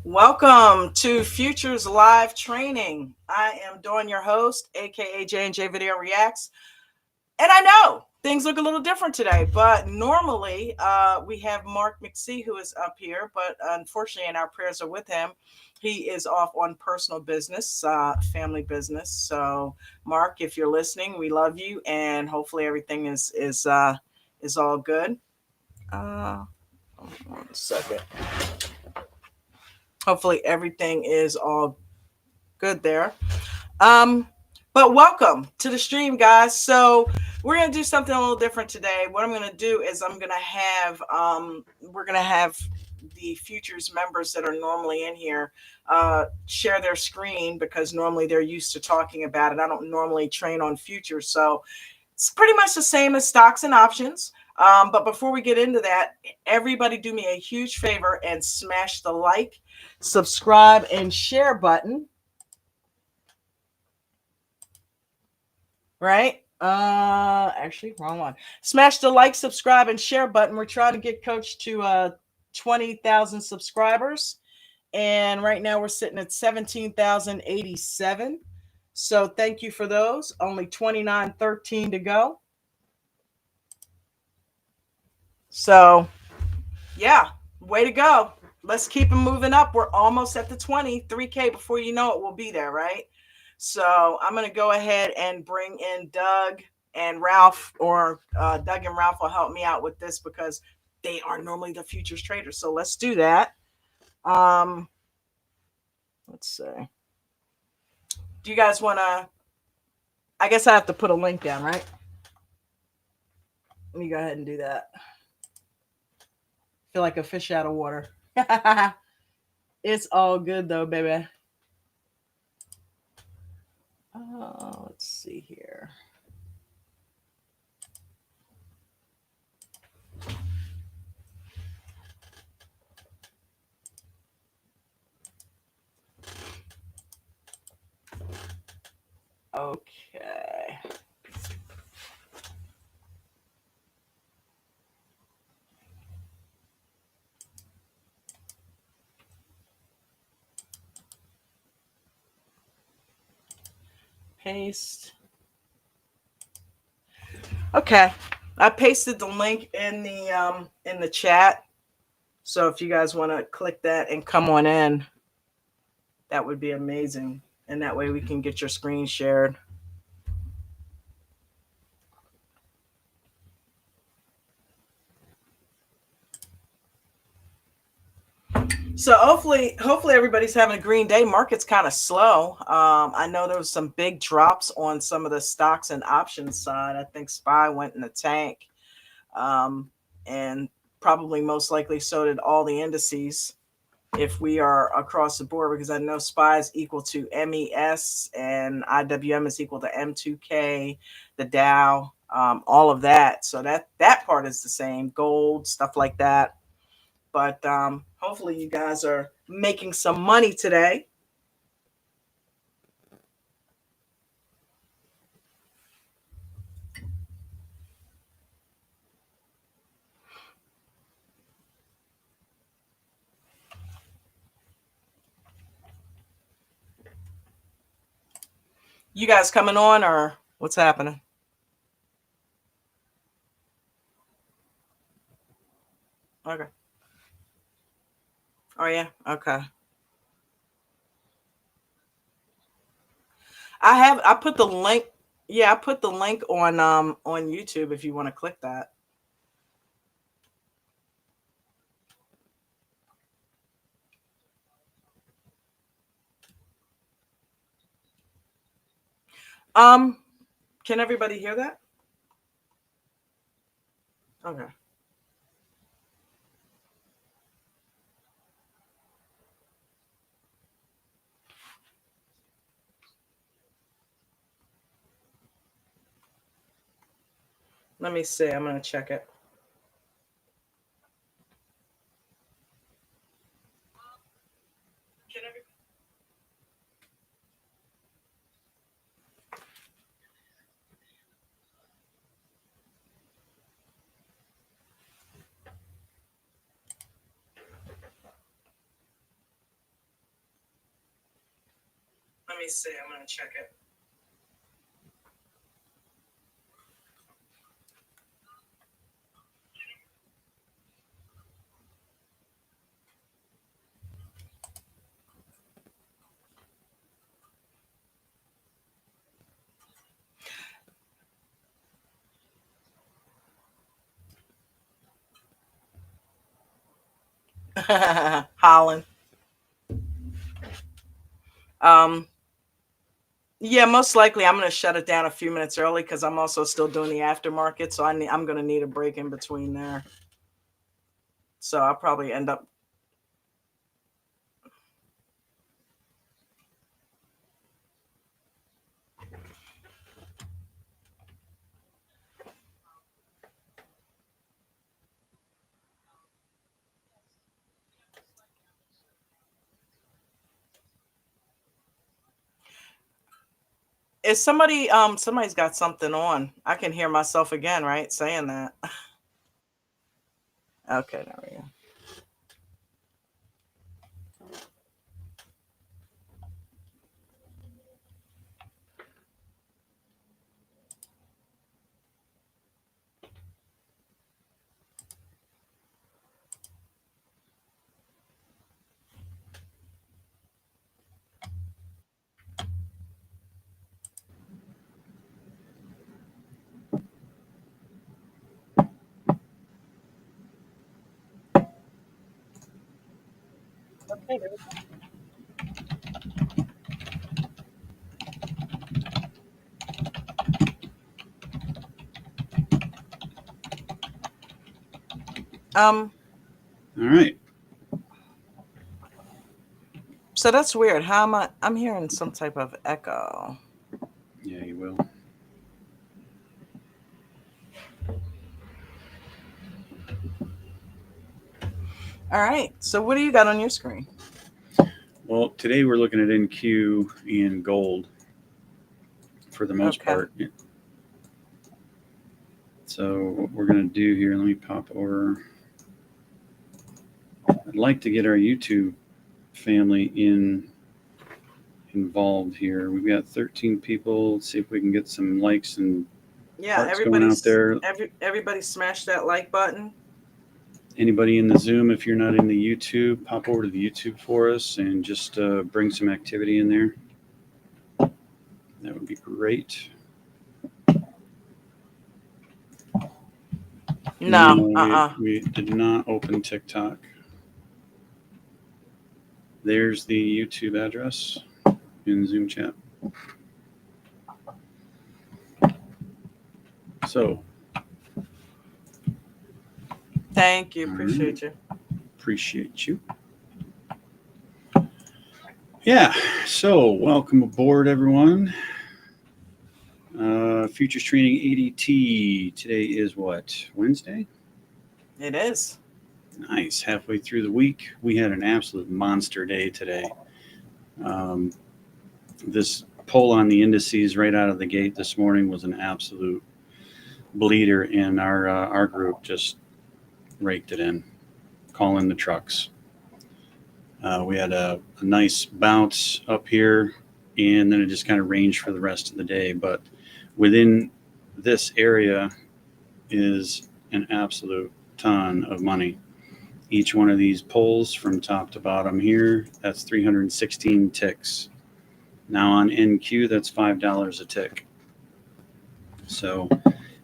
Welcome to Futures Live Training. I am Dawn, your host, aka J&J Video Reacts. And I know things look a little different today, but normally we have Mark McSee who is up here, but unfortunately, and our prayers are with him, he is off on personal business, family business. So, Mark, if you're listening, we love you, and hopefully everything is all good. Uh, 1 second. Hopefully everything is all good there. Um, but welcome to the stream, guys. So we're gonna do something a little different today. What I'm gonna do is we're gonna have the futures members that are normally in here share their screen because normally they're used to talking about it. I don't normally train on futures, so it's pretty much the same as stocks and options. But before we get into that, everybody do me a huge favor and smash the like, subscribe, and share button. Right? Actually, wrong one. Smash the like, subscribe, and share button. We're trying to get Coach to 20,000 subscribers. And right now we're sitting at 17,087. So thank you for those. Only 2913 to go. So yeah, way to go. Let's keep them moving up. We're almost at the 23K. Before you know it, we'll be there, right? So I'm going to go ahead and bring in Doug and Ralph, or Doug and Ralph will help me out with this because they are normally the futures traders. So let's do that. Um, let's see. Do you guys want to? I guess I have to put a link down, right? Let me go ahead and do that. Feel like a fish out of water. It's all good though, baby. Let's see here. Okay. Paste. Okay. I pasted the link in the chat. So if you guys want to click that and come on in, that would be amazing. And that way we can get your screen shared. So hopefully everybody's having a green day. Market's kind of slow. I know there was some big drops on some of the stocks and options side. I think SPY went in the tank, and probably most likely so did all the indices. If we are across the board, because I know SPY is equal to MES and IWM is equal to M2K, the Dow, all of that. So that part is the same. Gold, stuff like that. But hopefully you guys are making some money today. You guys coming on or what's happening? Okay. Oh yeah. Okay. I put the link. Yeah, I put the link on YouTube if you want to click that. Um, can everybody hear that? Okay. Let me see. I'm gonna check it. me see. I'm going to check it. Holland. Um, yeah, most likely I'm going to shut it down a few minutes early because I'm also still doing the aftermarket. So I'm going to need a break in between there. So I'll probably end up. Is somebody's got something on. I can hear myself again, right? Saying that. Okay, there we go. Okay, there we go. All right. So that's weird. How am I? I'm hearing some type of echo. Yeah, you will. All right. So what do you got on your screen? Well, today we're looking at NQ and gold for the most Okay. part. So what we're going to do here, let me pop over. I'd like to get our YouTube family involved here. We've got 13 people. Let's see if we can get some likes and Yeah, hearts going out there. everybody smash that like button. Anybody in the Zoom, if you're not in the YouTube, pop over to the YouTube for us and just bring some activity in there. That would be great. No, we did not open TikTok. There's the YouTube address in Zoom chat. So, thank you. Appreciate you. Appreciate you. Yeah, so welcome aboard, everyone. Futures Training ADT. Today is what? Wednesday? It is. Nice. Halfway through the week. We had an absolute monster day today. This pull on the indices right out of the gate this morning was an absolute bleeder, and our group just raked it in, calling the trucks. We had a nice bounce up here, and then it just kind of ranged for the rest of the day. But within this area is an absolute ton of money. Each one of these pulls from top to bottom here, that's 316 ticks. Now on NQ, that's $5 a tick. So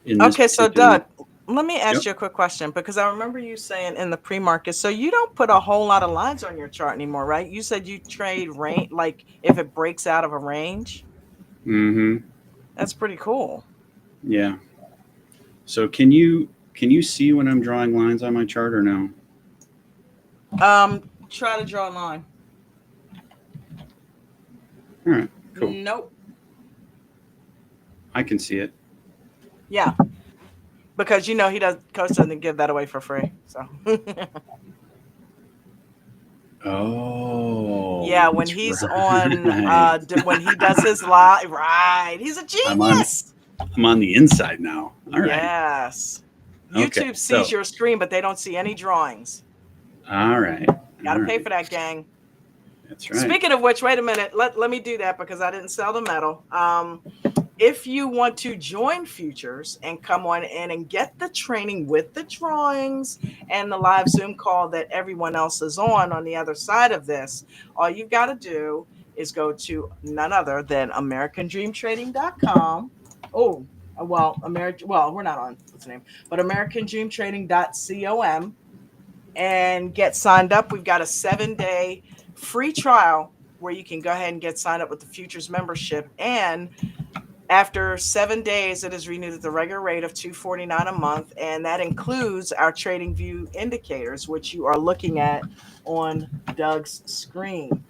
in this Okay, so particular, Doug, let me ask yep. you a quick question because I remember you saying in the pre-market, so you don't put a whole lot of lines on your chart anymore, right? You said you trade range, like if it breaks out of a range. Mm-hmm. That's pretty cool. Yeah. So can you see when I'm drawing lines on my chart or no? Try to draw a line. All right, cool. Nope. I can see it. Yeah, because Coach doesn't give that away for free. So Oh, yeah, when that's he's on, right. when he does his live, right? He's a I'm on genius. I'm on the inside now. All right. Yes. Okay. YouTube sees So, your screen, but they don't see any drawings. all right. Got All to pay right. for that, gang. That's right. Speaking of which, wait a minute. Let me do that because I didn't sell the metal. If you want to join futures and come on in and get the training with the drawings and the live Zoom call that everyone else is on the other side of this, all you got to do is go to none other than americandreamtrading.com. Oh, well, we're not on what's the name, but americandreamtrading.com and get signed up. We've got a 7-day free trial where you can go ahead and get signed up with the futures membership. And after 7 days, it is renewed at the regular rate of $249 a month, and that includes our Trading View indicators, which you are looking at on Doug's screen,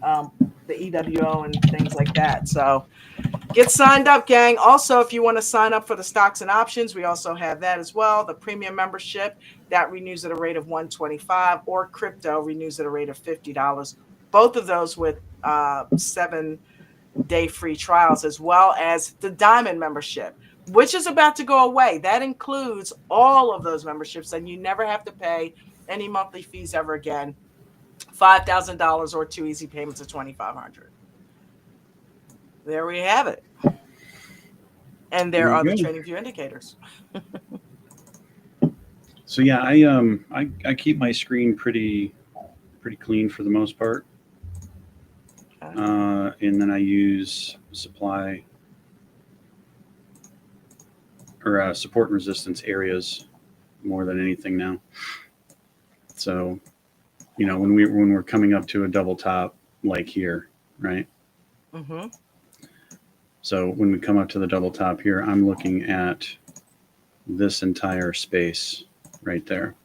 the EWO and things like that. So get signed up, gang. Also, if you want to sign up for the stocks and options, we also have that as well. The premium membership that renews at a rate of $125, or crypto renews at a rate of $50. Both of those with 7-day free trials, as well as the diamond membership, which is about to go away. That includes all of those memberships, and you never have to pay any monthly fees ever again. $5,000 or 2 easy payments of $2,500. There we have it. And There there are the you go. Trading View indicators. So yeah, I keep my screen pretty clean for the most part, Okay. and then I use supply or support and resistance areas more than anything now. So when we're coming up to a double top like here, right? Mm-hmm. So when we come up to the double top here, I'm looking at this entire space right there.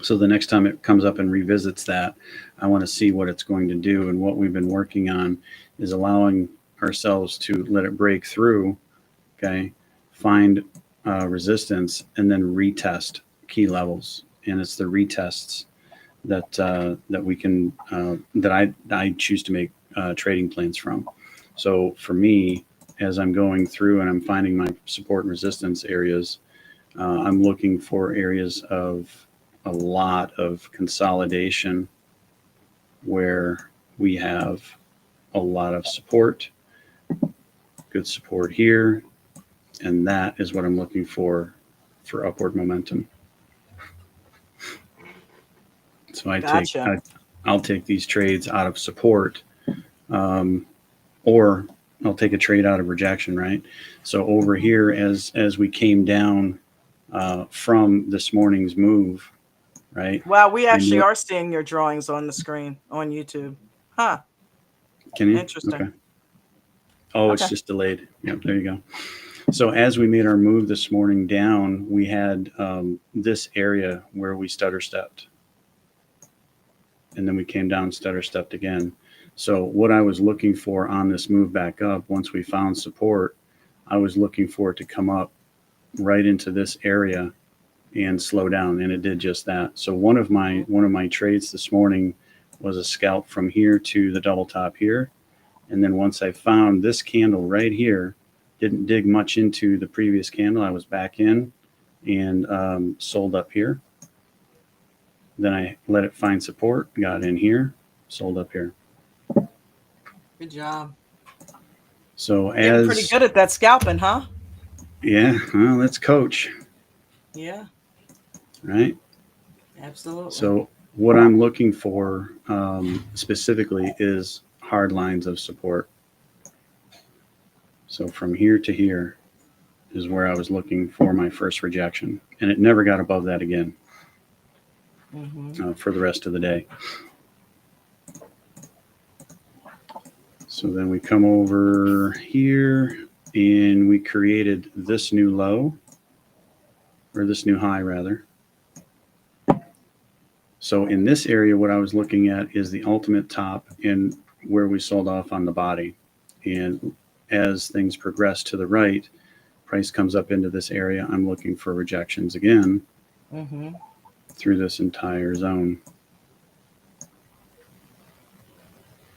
So the next time it comes up and revisits that, I want to see what it's going to do. And what we've been working on is allowing ourselves to let it break through, okay, find resistance, and then retest key levels. And it's the retests that we can that I choose to make trading plans from. So for me, as I'm going through and I'm finding my support and resistance areas, I'm looking for areas of a lot of consolidation where we have a lot of support, good support here, and that is what I'm looking for upward momentum. So Gotcha. I'll take these trades out of support, or I'll take a trade out of rejection, right? So over here, as we came down from this morning's move, right? Wow, we And actually look, are seeing your drawings on the screen on YouTube. Huh. can you? Interesting. Okay. Oh, it's Okay. just delayed. Yep, there you go. So as we made our move this morning down, we had this area where we stutter stepped, and then we came down, stutter stepped again. So what I was looking for on this move back up, once we found support, I was looking for it to come up right into this area and slow down, and it did just that. So one of my trades this morning was a scalp from here to the double top here, and then once I found this candle right here, didn't dig much into the previous candle. I was back in and sold up here. Then I let it find support, got in here, sold up here. Good job. So Getting pretty as good at that scalping, huh? yeah, well, let's coach, Yeah, right? absolutely. So what I'm looking for specifically is hard lines of support. So from here to here is where I was looking for my first rejection, and it never got above that again for the rest of the day. So then we come over here and we created this new low, or this new high rather. So in this area, what I was looking at is the ultimate top and where we sold off on the body. And as things progress to the right, price comes up into this area. I'm looking for rejections again through this entire zone.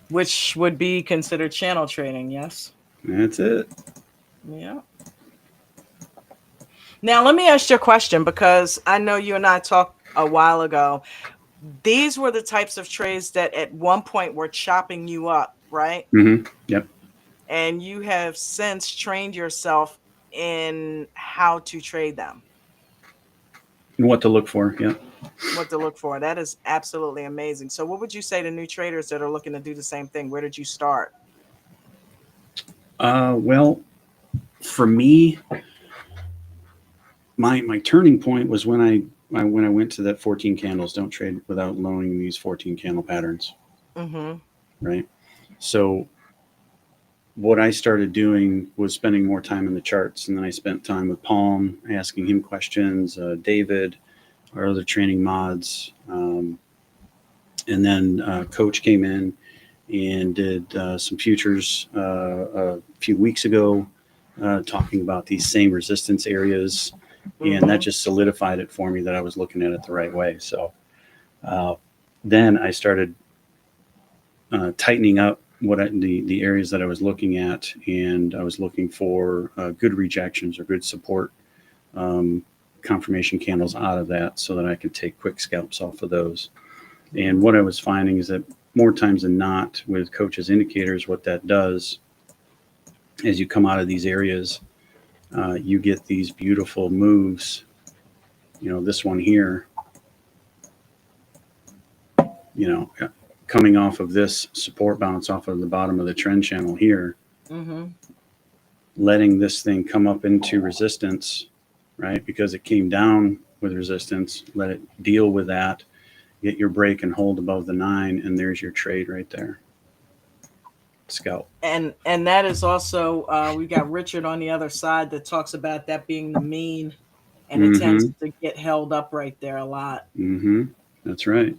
Which would be considered channel trading, yes? That's it. Yeah. Now, let me ask you a question because I know you and I talked a while ago. these were the types of trades that at one point were chopping you up, right? Yep. And you have since trained yourself in how to trade them, And what to look for. Yep. what to look for. That is absolutely amazing. So, what would you say to new traders that are looking to do the same thing? Where did you start? Well, for me, my turning point was when I went to that 14 candles. Don't trade without knowing these 14 candle patterns, Mm-hmm. right? So what I started doing was spending more time in the charts, and then I spent time with Palm, asking him questions, David, our other training mods, and then Coach came in and did some futures a few weeks ago, talking about these same resistance areas, and that Mm-hmm. just solidified it for me that I was looking at it the right way. So uh, then I started tightening up the areas that I was looking at, and I was looking for good rejections or good support um, confirmation candles out of that, so that I could take quick scalps off of those. And what I was finding is that more times than not, with coaches indicators, what that does as you come out of these areas, you get these beautiful moves. You know, this one here, you know, coming off of this support bounce off of the bottom of the trend channel here, Mm-hmm. letting this thing come up into resistance, right? Because it came down with resistance, let it deal with that, get your break and hold above the 9, and there's your trade right there. Scalp. And that is also we got Richard on the other side that talks about that being the mean, and it tends Mm-hmm. to get held up right there a lot. Mm-hmm. That's right.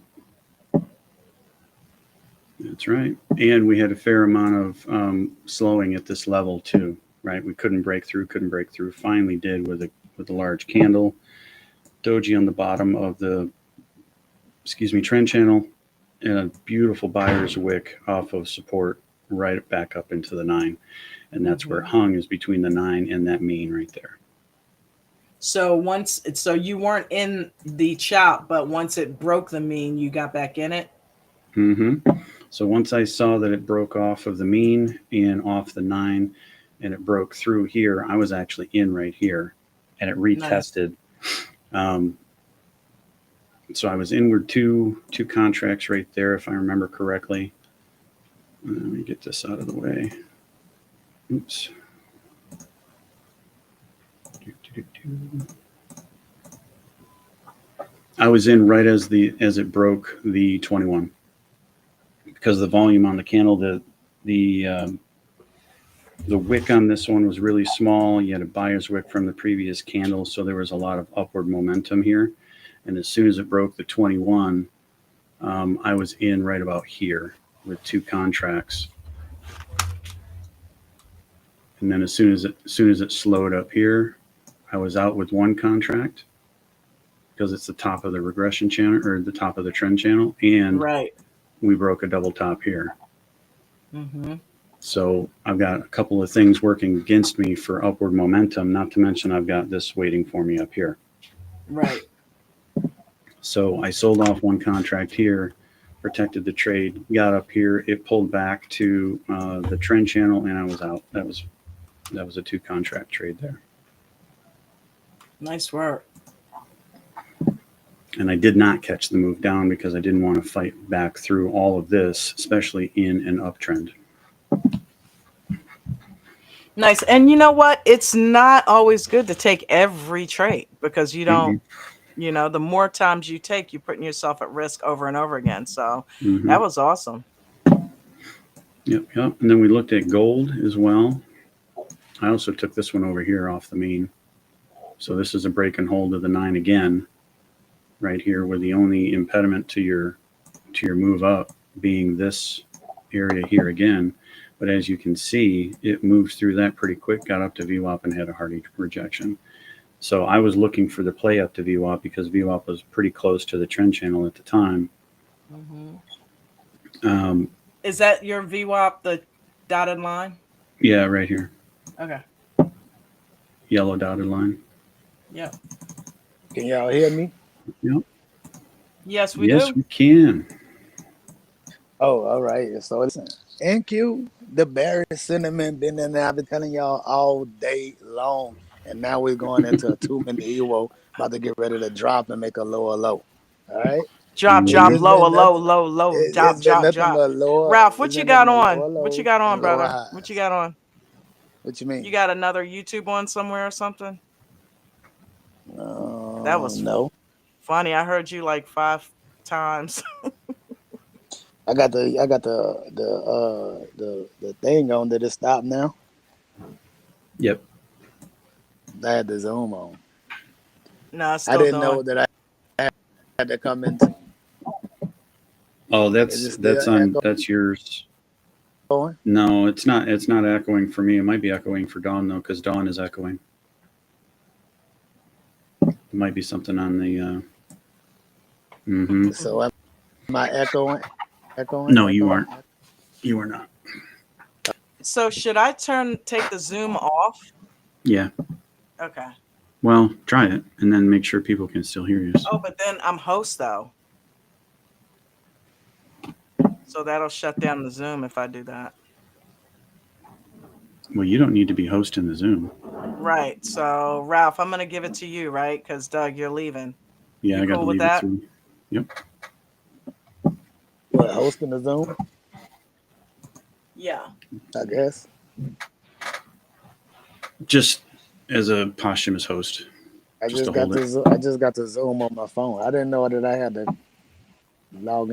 That's right. And we had a fair amount of slowing at this level too, right? We couldn't break through, couldn't break through. Finally did with a large candle, doji on the bottom of the trend channel, and a beautiful buyer's wick off of support right back up into the 9. And that's where Mm-hmm. it hung, is between the 9 and that mean right there. So you weren't in the chop, but once it broke the mean, you got back in it. Mm-hmm. So once I saw that it broke off of the mean and off the 9, and it broke through here, I was actually in right here, and it Nice. retested. Um, so I was inward two contracts right there, if I remember correctly. Let me get this out of the way. Oops. I was in right as it broke the 21, because the volume on the candle, the the wick on this one was really small. You had a buyer's wick from the previous candle, so there was a lot of upward momentum here. And as soon as it broke the 21, I was in right about here with two contracts. And then as soon as it slowed up here, I was out with one contract, because it's the top of the regression channel, or the top of the trend channel, and Right. we broke a double top here. Mm-hmm. So I've got a couple of things working against me for upward momentum, not to mention I've got this waiting for me up here. Right. So I sold off one contract here, protected the trade, got up here, it pulled back to the trend channel, and I was out. That was a two contract trade there. Nice work. And I did not catch the move down because I didn't want to fight back through all of this, especially in an uptrend. Nice. And you know what? It's not always good to take every trade because you don't, Mm-mm. the more times you take, you're putting yourself at risk over and over again. So Mm-hmm. that was awesome. Yep, yep. And then we looked at gold as well. I also took this one over here off the mean. So this is a break and hold of the 9 again, right here, where the only impediment to your move up being this area here again. But as you can see, it moves through that pretty quick, got up to VWAP and had a hardy rejection. So I was looking for the play up to VWAP because VWAP was pretty close to the trend channel at the time. Mm-hmm. Um, Is that your VWAP, the dotted line? yeah, right here, Okay. yellow dotted line. Yep. Can y'all hear me? Yep. Yes, we Yes, do. we can. Oh, all right. So listen, NQ, the berry cinnamon been in there. I've been telling y'all all day long. And now we're going into a 2 minute Evo, about to get ready to drop and make a lower low. All right. Drop, It's, drop, Hmm. it's lower, been low, nothing. low, low, It's drop, been drop, nothing drop. but lower. Ralph, It's what you been got nothing but on? lower What you lows got on, and lower brother? What you highs. got on? What you You mean? got another YouTube on somewhere or something? That was No. funny. I heard you like 5 times. I got the thing on that it stopped now. Yep. I had the zoom on. No, it's I still didn't doing. know that I had to come into. Oh, Is it still that's yours. echoing? No, it's not. It's not echoing for me. It might be echoing for Dawn though, because Dawn is echoing. It might be something on the. Mm-hmm. So am I echoing? Echoing? No, you Echoing? aren't. You are not. So should I take the Zoom off? Yeah. Okay. Well, try it and then make sure people can still hear you. Oh, but then I'm host though. So that'll shut down the Zoom if I do that. Well, you don't need to be hosting the Zoom. Right. So Ralph, I'm gonna give it to you, right? Because Doug, you're leaving. Yeah, You I got to cool with leave it that? through. Yep. What, hosting the Zoom? Yeah. I guess. Just as a posthumous host, just to hold it. I just got the Zoom on my phone. I didn't know that I had to log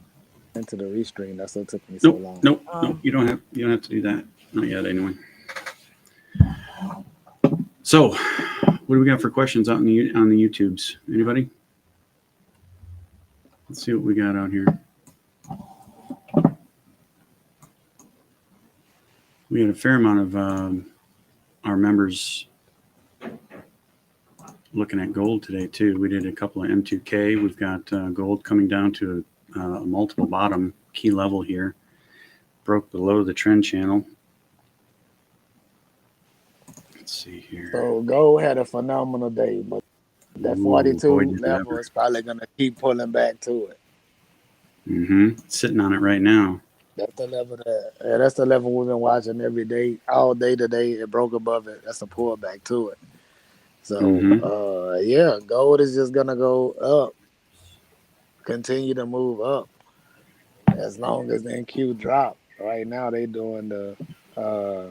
into the restream. That's what took me so Nope. long. Nope. Nope. Um. You don't have to do that. Not yet, anyway. So, what do we got for questions out on the YouTubes? Anybody? Let's see what we got out here. We had a fair amount of our members looking at gold today too. We did a couple of M2K. We've got gold coming down to a multiple bottom key level here. Broke below the trend channel. Let's see here. So gold had a phenomenal day, but that Ooh, boy, 42 did it level ever. is probably gonna keep pulling back to it. Mm-hmm. Sitting on it right now. That's the level we've been watching every day, all day today. It broke above it. That's a pullback to it. So Mm-hmm. yeah, gold is just gonna go up, continue to move up as long as the NQ drop. Right now they doing uh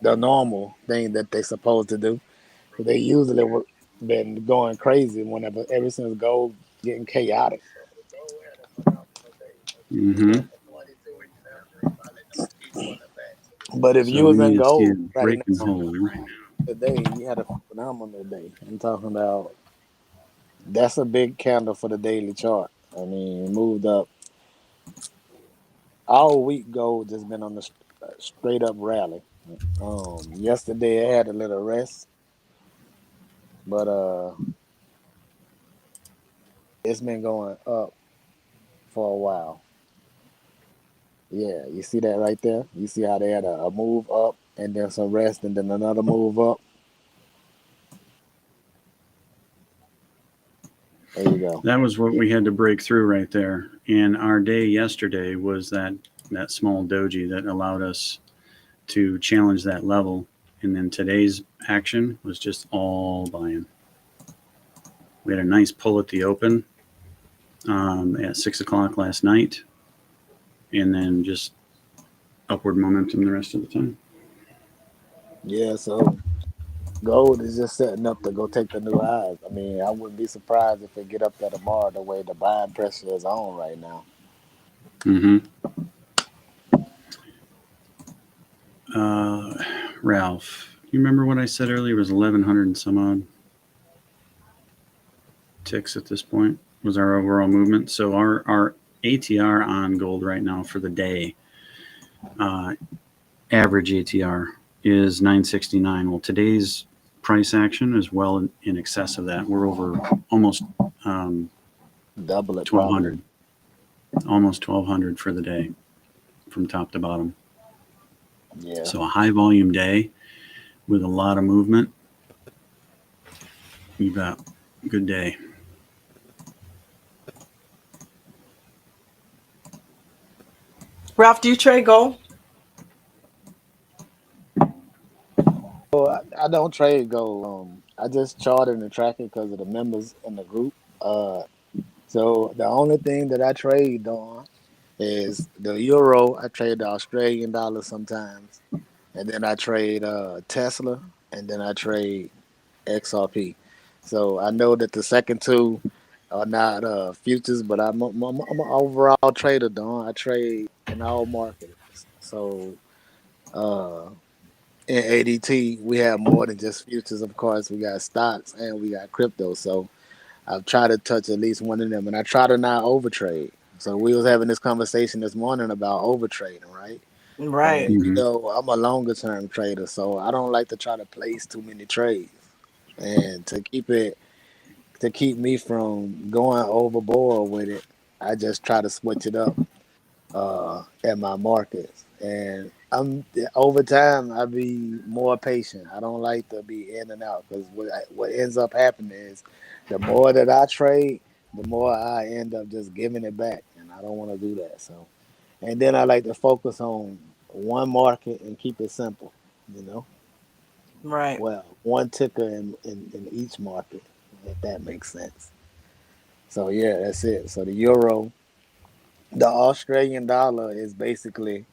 the normal thing that they supposed to do. They usually been going crazy whenever ever since gold getting chaotic. Mm-hmm. But if So you we was in need to see a gold right break and now hold. today, you had a phenomenal day. I'm talking about that's a big candle for the daily chart. I mean, it moved up all week. Gold just been on the straight up rally. Yesterday it had a little rest, but it's been going up for a while. Yeah, you see that right there? You see how they had a move up and then some rest and then another move up? There you go. That was what we had to break through right there. And our day yesterday was that small doji that allowed us to challenge that level. And then today's action was just all buying. We had a nice pull at the open at 6 o'clock last night, and then just upward momentum the rest of the time. Yeah, so gold is just setting up to go take the new highs. I mean, I wouldn't be surprised if it get up there tomorrow the way the buying pressure is on right now. Mm-hmm. Ralph, you remember what I said earlier? It was 1,100 and some odd ticks at this point was our overall movement. So our ATR on gold right now for the day, uh, average ATR is 969. Well, today's price action is well in excess of that. We're over almost Double it probably. 1,200, almost 1,200 for the day from top to bottom. Yeah. So a high volume day with a lot of movement. You bet. Good day. Ralph, do you trade gold? I don't trade gold. I just charted and track it because of the members in the group. Uh, so the only thing that I trade on is the euro. I trade the Australian dollar sometimes, and then I trade Tesla, and then I trade XRP. So I know that the second two are not futures, but I'm an overall trader, Don. I trade in all markets. So uh, in ADT, we have more than just futures. Of course, we got stocks and we got crypto. So I've tried to touch at least one of them, and I try to not overtrade. So we was having this conversation this morning about overtrading, right? Right. And Hmm. I'm a longer term trader, so I don't like to try to place too many trades. And to keep me from going overboard with it, I just try to switch it up at my markets. And I'm over time I be more patient. I don't like to be in and out because what ends up happening is the more that I trade, the more I end up just giving it back, and I don't want to do that. So, and then I like to focus on one market and keep it simple. You know, Right. well, one ticker in each market, if that makes sense. So yeah, that's it. So the euro, the Australian dollar is basically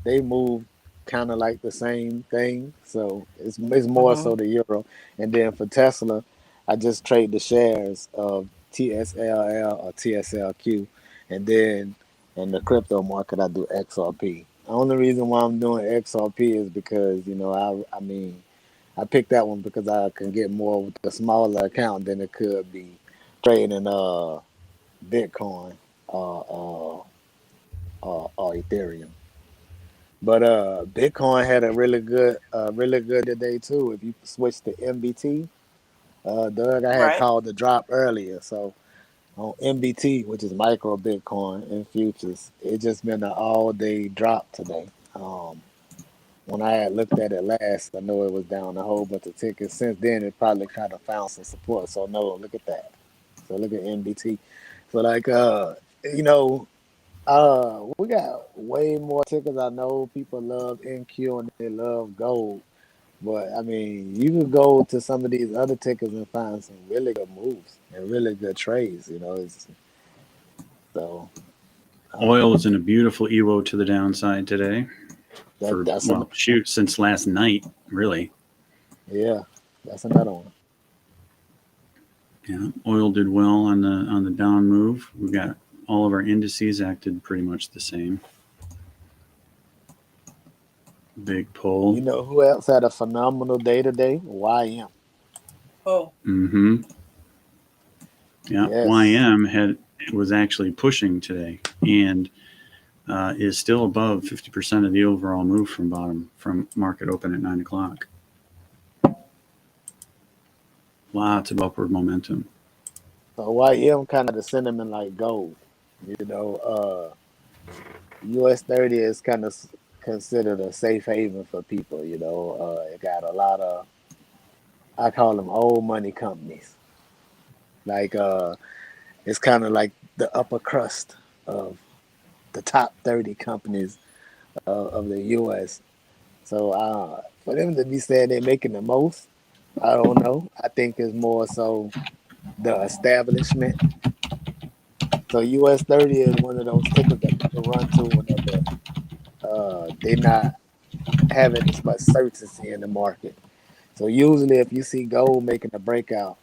they move kind of like the same thing. So it's more Mm-hmm. so the euro. And then for Tesla, I just trade the shares of TSLL or TSLQ, and then in the crypto market I do XRP. The only reason why I'm doing XRP is because I mean I picked that one because I can get more with a smaller account than it could be trading Bitcoin or or Ethereum. But Bitcoin had a really good day today too. If you switch to MBT, Doug, I had Right. called the drop earlier. So on MBT, which is micro Bitcoin and futures, it just been an all day drop today. When I had looked at it last, I know it was down a whole bunch of tickets. Since then, it probably kind of found some support. So no, look at that. So look at MBT. So like you know, we got way more tickets. I know people love NQ and they love gold, but I mean, you could go to some of these other tickets and find some really good moves and really good trades. So Oil um, is in a beautiful EWO to the downside today. For that's well, shoot, since last night, really. yeah, that's another one. Yeah, oil did well on the down move. We got all of our indices acted pretty much the same. Big pull. You know who else had a phenomenal day today? YM. Oh. Mm-hmm. Yeah, Yes. YM had was actually pushing today and is still above 50% of the overall move from bottom from market open at 9 o'clock. Lots of upward momentum. So YM kind of the sentiment like gold. US 30 is kind of considered a safe haven for people. It got a lot of, I call them old money companies. Like it's kind of like the upper crust of the top 30 companies of the US. So for them to be saying they're making the most, I don't know. I think it's more so the establishment. So US 30 is one of those tickets that people run to whenever they not having as much certainty in the market. So usually, if you see gold making a breakout,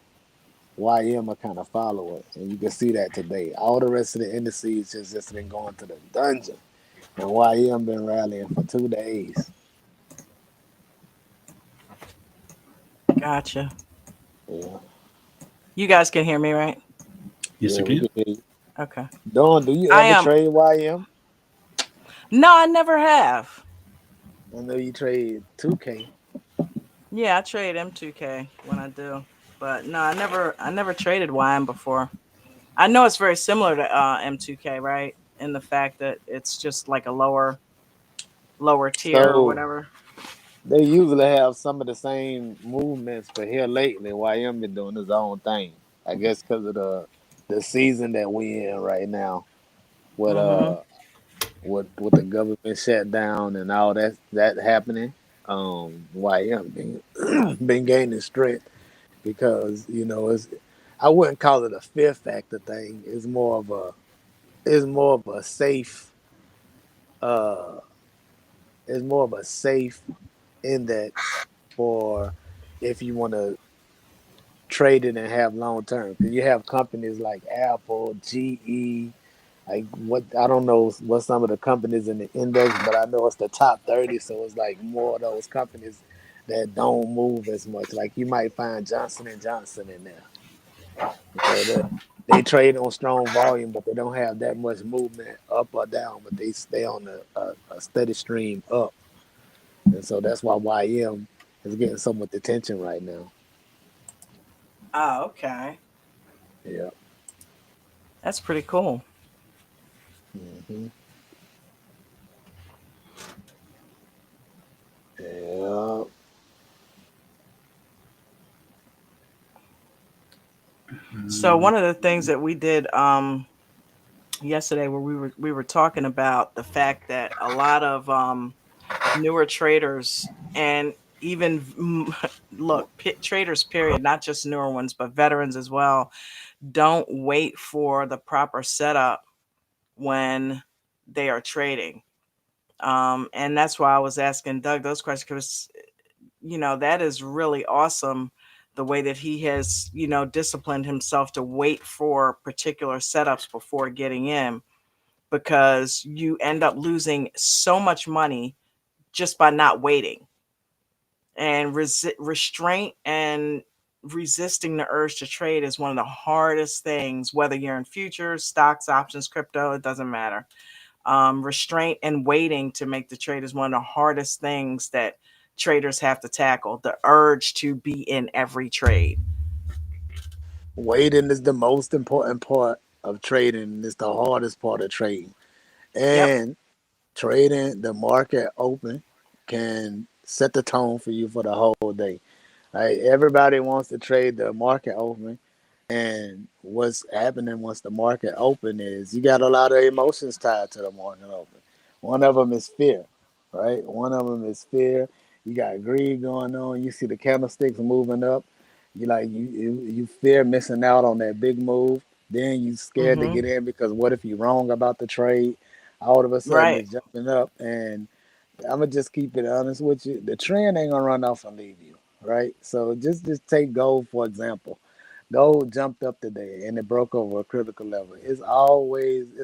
YM will kind of follow it, and you can see that today. All the rest of the indices just been going to the dungeon, and YM been rallying for 2 days. Gotcha. Yeah, You guys can hear me, right? Yes, yeah, we again. can hear you. Okay. Dawn, do you I ever am. trade YM? No, I never have. I know you trade 2K. Yeah, I trade M2K when I do, but no, I never traded YM before. I know it's very similar to M2K, right? In the fact that it's just like a lower tier or So whatever. they usually have some of the same movements, but here lately, YM been doing his own thing. I guess because of the season that we in right now with Mhm. with the government shutdown and all that happening, YM been gaining strength because I wouldn't call it a fear factor thing. It's more of a safe uh it's more of a safe index for if you want to trade it and have long term. Because you have companies like Apple, GE, like what I don't know what some of the companies in the index, but I know it's the top 30. So it's like more of those companies that don't move as much. Like you might find Johnson in there. They trade on strong volume, but they don't have that much movement up or down. But they stay on a steady stream up, and so that's why YM is getting so much attention right now. Oh, okay. Yeah. That's pretty cool. Hmm. Yeah. So Um, one of the things that we did yesterday where we were talking about the fact that a lot of newer traders and even look traders period, not just newer ones but veterans as well, don't wait for the proper setup when they are trading. And that's why I was asking Doug those questions because that is really awesome the way that he has disciplined himself to wait for particular setups before getting in, because you end up losing so much money just by not waiting. And restraint and resisting the urge to trade is one of the hardest things, whether you're in futures, stocks, options, crypto, it doesn't matter. Restraint and waiting to make the trade is one of the hardest things that traders have to tackle, the urge to be in every trade. Waiting is the most important part of trading. It's the hardest part of trading. Yep. And trading the market open can set the tone for you for the whole day. Like everybody wants to trade the market open. And what's happening once the market open is you got a lot of emotions tied to the market open. One of them is fear, right? One of them is fear. You got greed going on. You see the candlesticks moving up. You fear missing out on that big move. Then you scared to Mm-hmm. get in because what if you're wrong about the trade? All of a sudden Right. it's jumping up, and I'm gonna just keep it honest with you. The trend ain't gonna run off and leave you, right? So just take gold for example. Gold jumped up today and it broke over a critical level. It's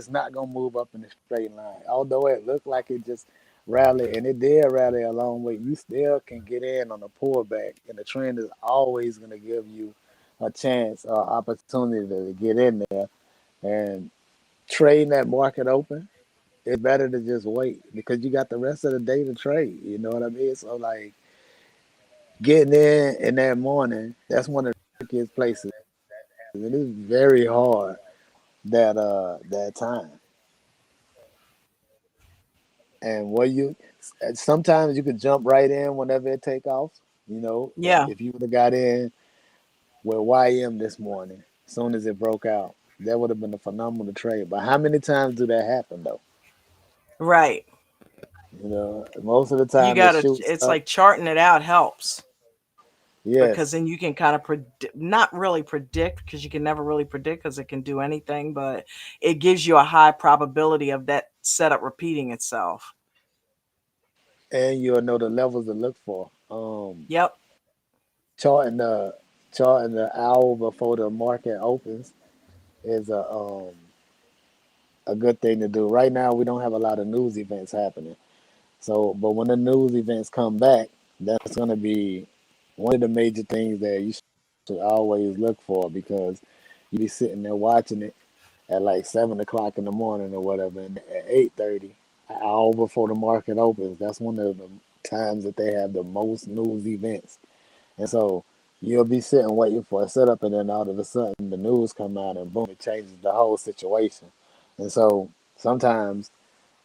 not gonna move up in a straight line. Although it looked like it just rallied and it did rally a long way, you still can get in on a pullback, and the trend is always gonna give you a chance or opportunity to get in there and trading that market open. It's better to just wait because you got the rest of the day to trade. You know what I mean? So like getting in that morning, that's one of the trickiest places. It is very hard that time. And what you sometimes you could jump right in whenever it take off. You know, Yeah. if you would have got in with YM this morning, as soon as it broke out, that would have been a phenomenal trade. But how many times do that happen though? Right. You know, most of the You time it gotta, shoots it's up. like charting it out helps, because Yes, then you can kind of not really predict, because you can never really predict because it can do anything, but it gives you a high probability of that setup repeating itself. and you'll know the levels to look for. Yep. Charting the charting the hour before the market opens is a good thing to do. Right now, we don't have a lot of news events happening. So, but when the news events come back, that's going to be one of the major things that you should always look for because you be sitting there watching it at like 7 o'clock in the morning or whatever, and at 8:30, an hour before the market opens, that's one of the times that they have the most news events. And so you'll be sitting waiting for a setup, and then all of a sudden the news come out, and boom, it changes the whole situation. And so sometimes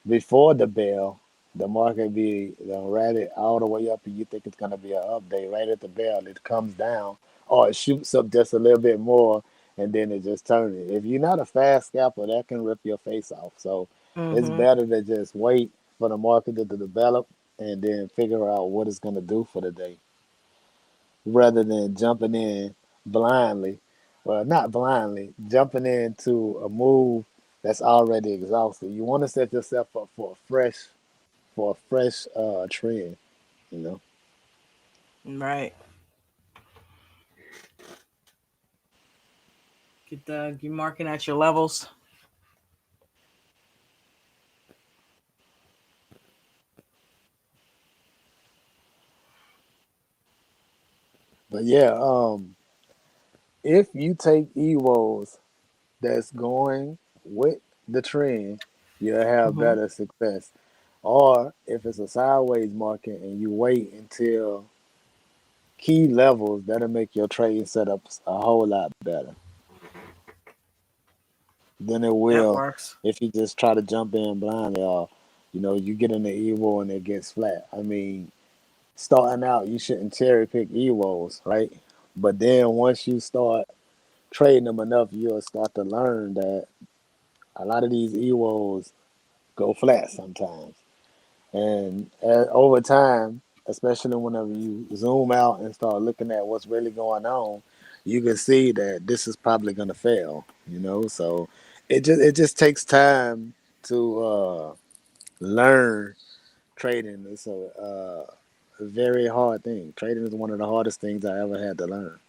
before the bell, the market be rally all the way up, and you think it's gonna be an update. Right at the bell, it comes down, or it shoots up just a little bit more, and then it just turns. If you're not a fast scalper, that can rip your face off. So It's Mm-hmm. better to just wait for the market to develop and then figure out what it's going to do for the day rather than jumping in blindly. Well, not blindly, jumping into a move that's already exhausted. You want to set yourself up for a fresh trend, you know. Right. Get the you marking at your levels. But yeah, if you take Ewo's that's going with the trend, you'll have Mm-hmm. better success. Or if it's a sideways market and you wait until key levels, that'll make your trading setups a whole lot better than it That will works. if you just try to jump in blindly or you get in the Evo and it gets flat. I mean, starting out, you shouldn't cherry pick Evos, right? But then once you start trading them enough, you'll start to learn that a lot of these Evos go flat sometimes. And over time, especially whenever you zoom out and start looking at what's really going on, you can see that this is probably going to fail. So it just takes time to learn trading. It's a very hard thing. Trading is one of the hardest things I ever had to learn.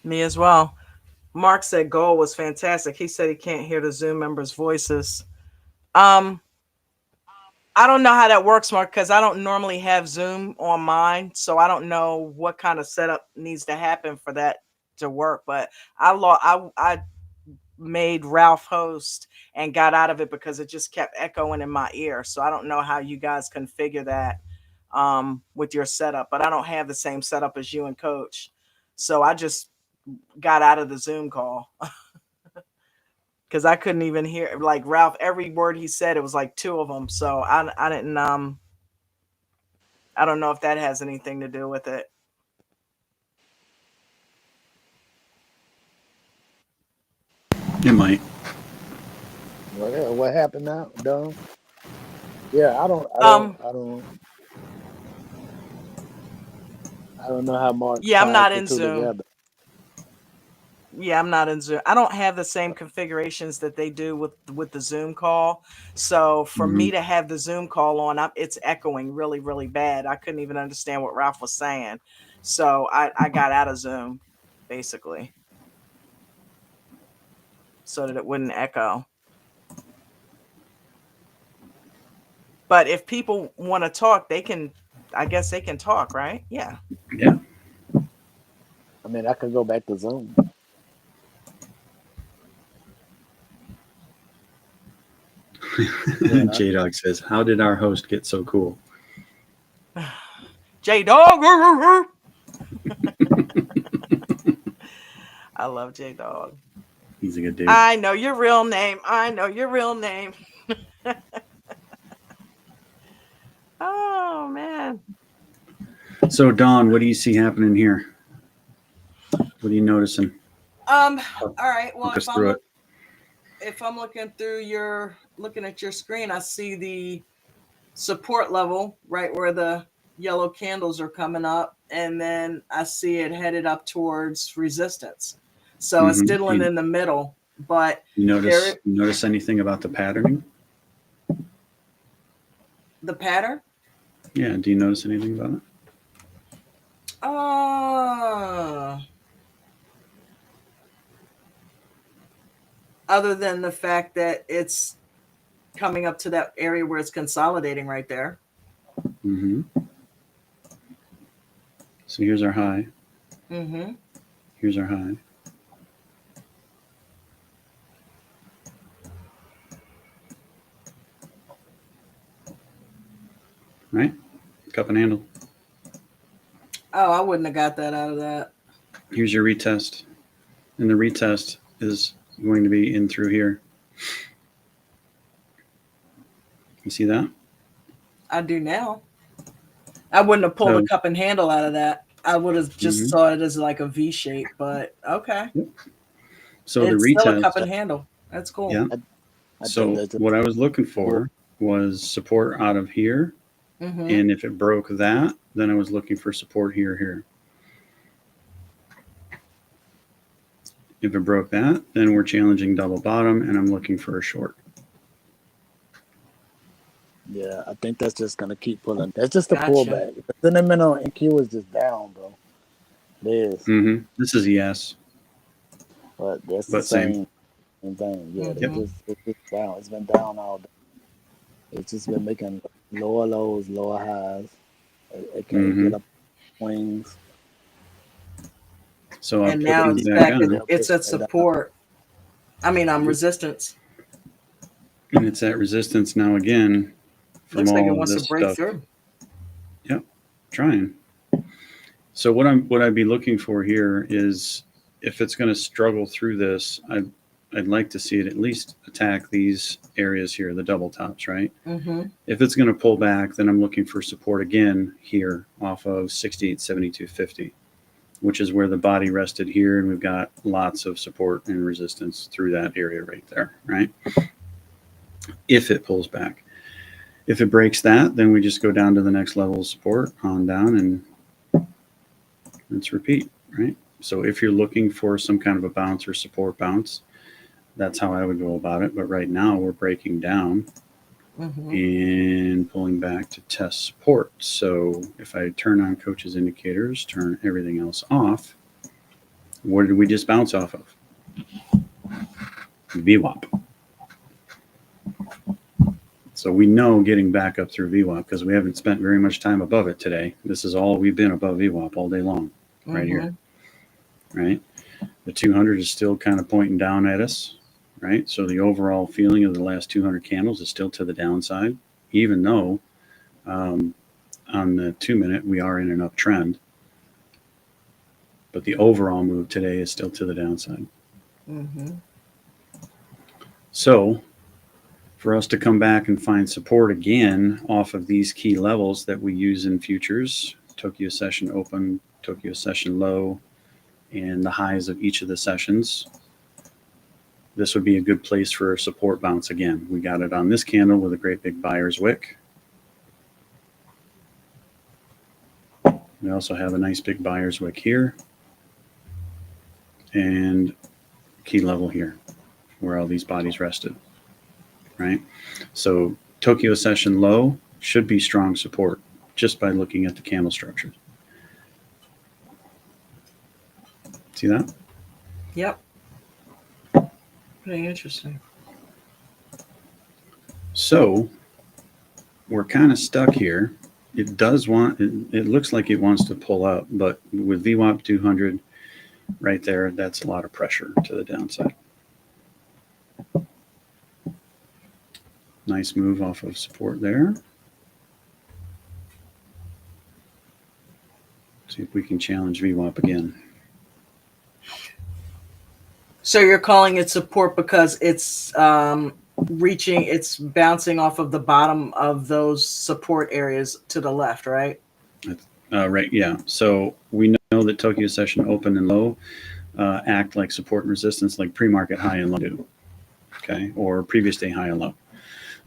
Me as well. Mark said goal was fantastic. He said he can't hear the Zoom members' voices. Um, I don't know how that works, Mark, because I don't normally have Zoom on mine, so I don't know what kind of setup needs to happen for that to work. But I made Ralph host and got out of it because it just kept echoing in my ear. So I don't know how you guys configure that with your setup, but I don't have the same setup as you and Coach. So I just got out of the Zoom call because I couldn't even hear like Ralph. Every word he said, it was like two of them. So I didn't I don't know if that has anything to do with it. It might. What happened now, Don? Yeah, Um, I don't know how Mark yeah, I'm ties not the in two Zoom. together. Yeah, I'm not in Zoom. I don't have the same configurations that they do with the Zoom call. So for Hmm. me to have the Zoom call on, it's echoing really, really bad. I couldn't even understand what Ralph was saying. So I got out of Zoom basically so that it wouldn't echo. But if people want to talk, they can. I guess they can talk, right? Yeah. Yeah. I mean, I could go back to Zoom. Yeah, J Dog says, "How did our host get so cool?" J Dog. I love J Dog. He's a good dude. I know your real name. I know your real name. Oh man. So, Don, what do you see happening here? What are you noticing? Talk, All right. Well, talk us through it. if I'm looking at your screen, I see the support level right where the yellow candles are coming up, and then I see it headed up towards resistance. So it's Hmm. diddling in the middle, but You there notice anything about the patterning? the pattern. Yeah. Do you notice anything about it? Uh Other than the fact that it's coming up to that area where it's consolidating right there. Hmm. So here's our high. Mm-hmm. Here's our high. Right? Cup and handle. Oh, I wouldn't have got that out of that. Here's your retest. And the retest is going to be in through here. You see that? I do now. I wouldn't have pulled a So, cup and handle out of that. I would have just mhm. saw it as like a V shape, but okay. Yep. So the It's still a cup retest, and handle. That's cool. yeah. I think So that's just what I was looking cool. for was support out of here. Mm-hmm. And if it broke that, then I was looking for support here. If it broke that, then we're challenging double bottom and I'm looking for a short. Yeah, I think that's just gonna keep pulling. That's just a Gotcha. pullback. The sentimental NQ is just down, bro. It is, This is a yes, but that's the but same. same thing. Yeah, Yep. Mm-hmm. it's just down. It's been down all day. It's just been making lower lows, lower highs. It can't hmm get up wings. So I'll And put now these it's Keep back back at on. still it's pushing at it down. support. I mean, You resistance. And it's at resistance now again from Looks like it all of wants to this break stuff. through. Yep, trying. So what I'd be looking for here is if it's going to struggle through this, I'd like to see it at least attack these areas here, the double tops, right? Mm-hmm. If it's going to pull back, then I'm looking for support again here off of 68.7250, which is where the body rested here, and we've got lots of support and resistance through that area right there, right? If it pulls back. If it breaks that, then we just go down to the next level of support, on down, and let's repeat, right? So if you're looking for some kind of a bounce or support bounce, that's how I would go about it. But right now we're breaking down Mm-hmm. and pulling back to test support. So if I turn on coach's indicators, turn everything else off, what did we just bounce off of? VWAP. So we know getting back up through VWAP because we haven't spent very much time above it today. This is all we've been above VWAP all day long, right Mm-hmm. here, right? The 200 is still kind of pointing down at us, right? So the overall feeling of the last 200 candles is still to the downside, even though on the 2 minute we are in an uptrend. But the overall move today is still to the downside. Mm-hmm. So for us to come back and find support again off of these key levels that we use in futures, Tokyo session open, Tokyo session low, and the highs of each of the sessions, this would be a good place for a support bounce again. We got it on this candle with a great big buyer's wick. We also have a nice big buyer's wick here and key level here where all these bodies rested, right? So Tokyo session low should be strong support just by looking at the candle structures. See that? Yep. Pretty interesting. So we're kind of stuck here. It does want, it looks like it wants to pull up, but with VWAP 200 right there, that's a lot of pressure to the downside. Nice move off of support there. See if we can challenge VWAP again. So you're calling it support because it's it's bouncing off of the bottom of those support areas to the left, right? Right, yeah. So we know that Tokyo session open and low act like support and resistance like pre-market high and low do, okay, or previous day high and low.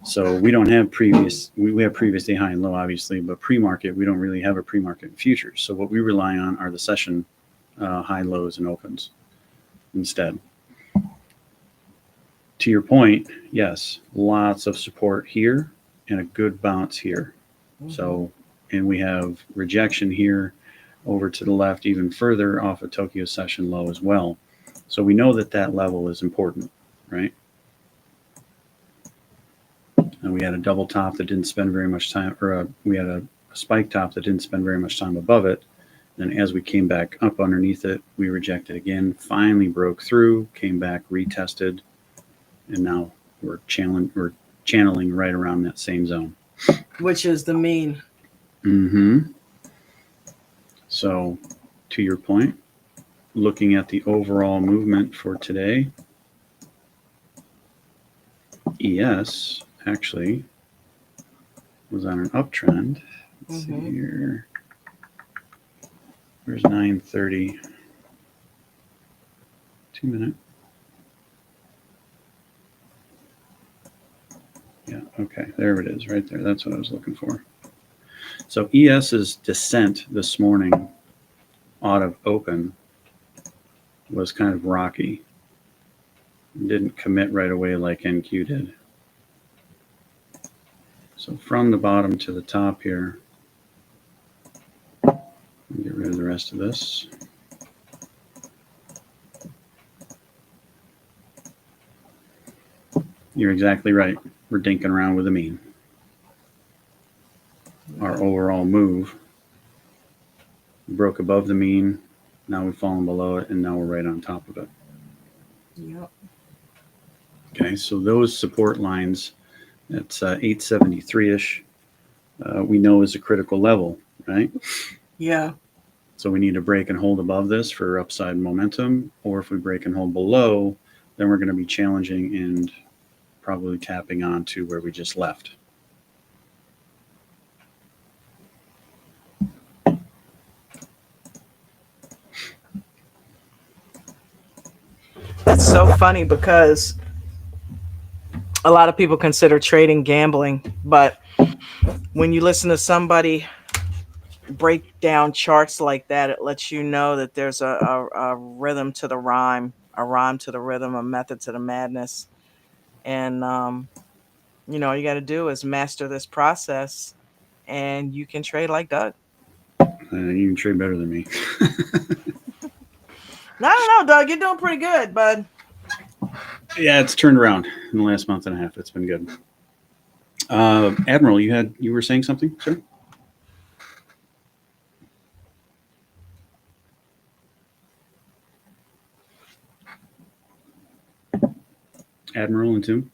So we don't have previous, we have previous day high and low, obviously, but pre-market, we don't really have a pre-market in futures. So what we rely on are the session high, lows, and opens instead. To your point, yes, lots of support here and a good bounce here. Mm-hmm. So, and we have rejection here over to the left even further off of Tokyo session low as well. So we know that that level is important, right? And we had a double top that didn't spend very much time, or we had a spike top that didn't spend very much time above it. Then as we came back up underneath it, we rejected again, finally broke through, came back, retested, and now we're channeling right around that same zone. Which is the mean. Mm-hmm. So to your point, looking at the overall movement for today, ES actually was on an uptrend. Let's see here. Where's 9:30? 2 minute. Yeah, okay, there it is, right there. That's what I was looking for. So ES's descent this morning out of open was kind of rocky. Didn't commit right away like NQ did. So from the bottom to the top here, get rid of the rest of this. You're exactly right. We're dinking around with the mean. Our overall move broke above the mean. Now we've fallen below it, and now we're right on top of it. Yep. Okay, so those support lines, that's 873-ish, we know is a critical level, right? Yeah. So we need to break and hold above this for upside momentum, or if we break and hold below, then we're going to be challenging and probably tapping on to where we just left. That's so funny because a lot of people consider trading gambling, but when you listen to somebody break down charts like that, it lets you know that there's a rhythm to the rhyme, a rhyme to the rhythm, a method to the madness. And, all you got to do is master this process and you can trade like Doug. You can trade better than me. I don't know, Doug. You're doing pretty good, bud. Yeah, it's turned around in the last month and a half. It's been good. Admiral, you were saying something, sir? Admiral and Tim,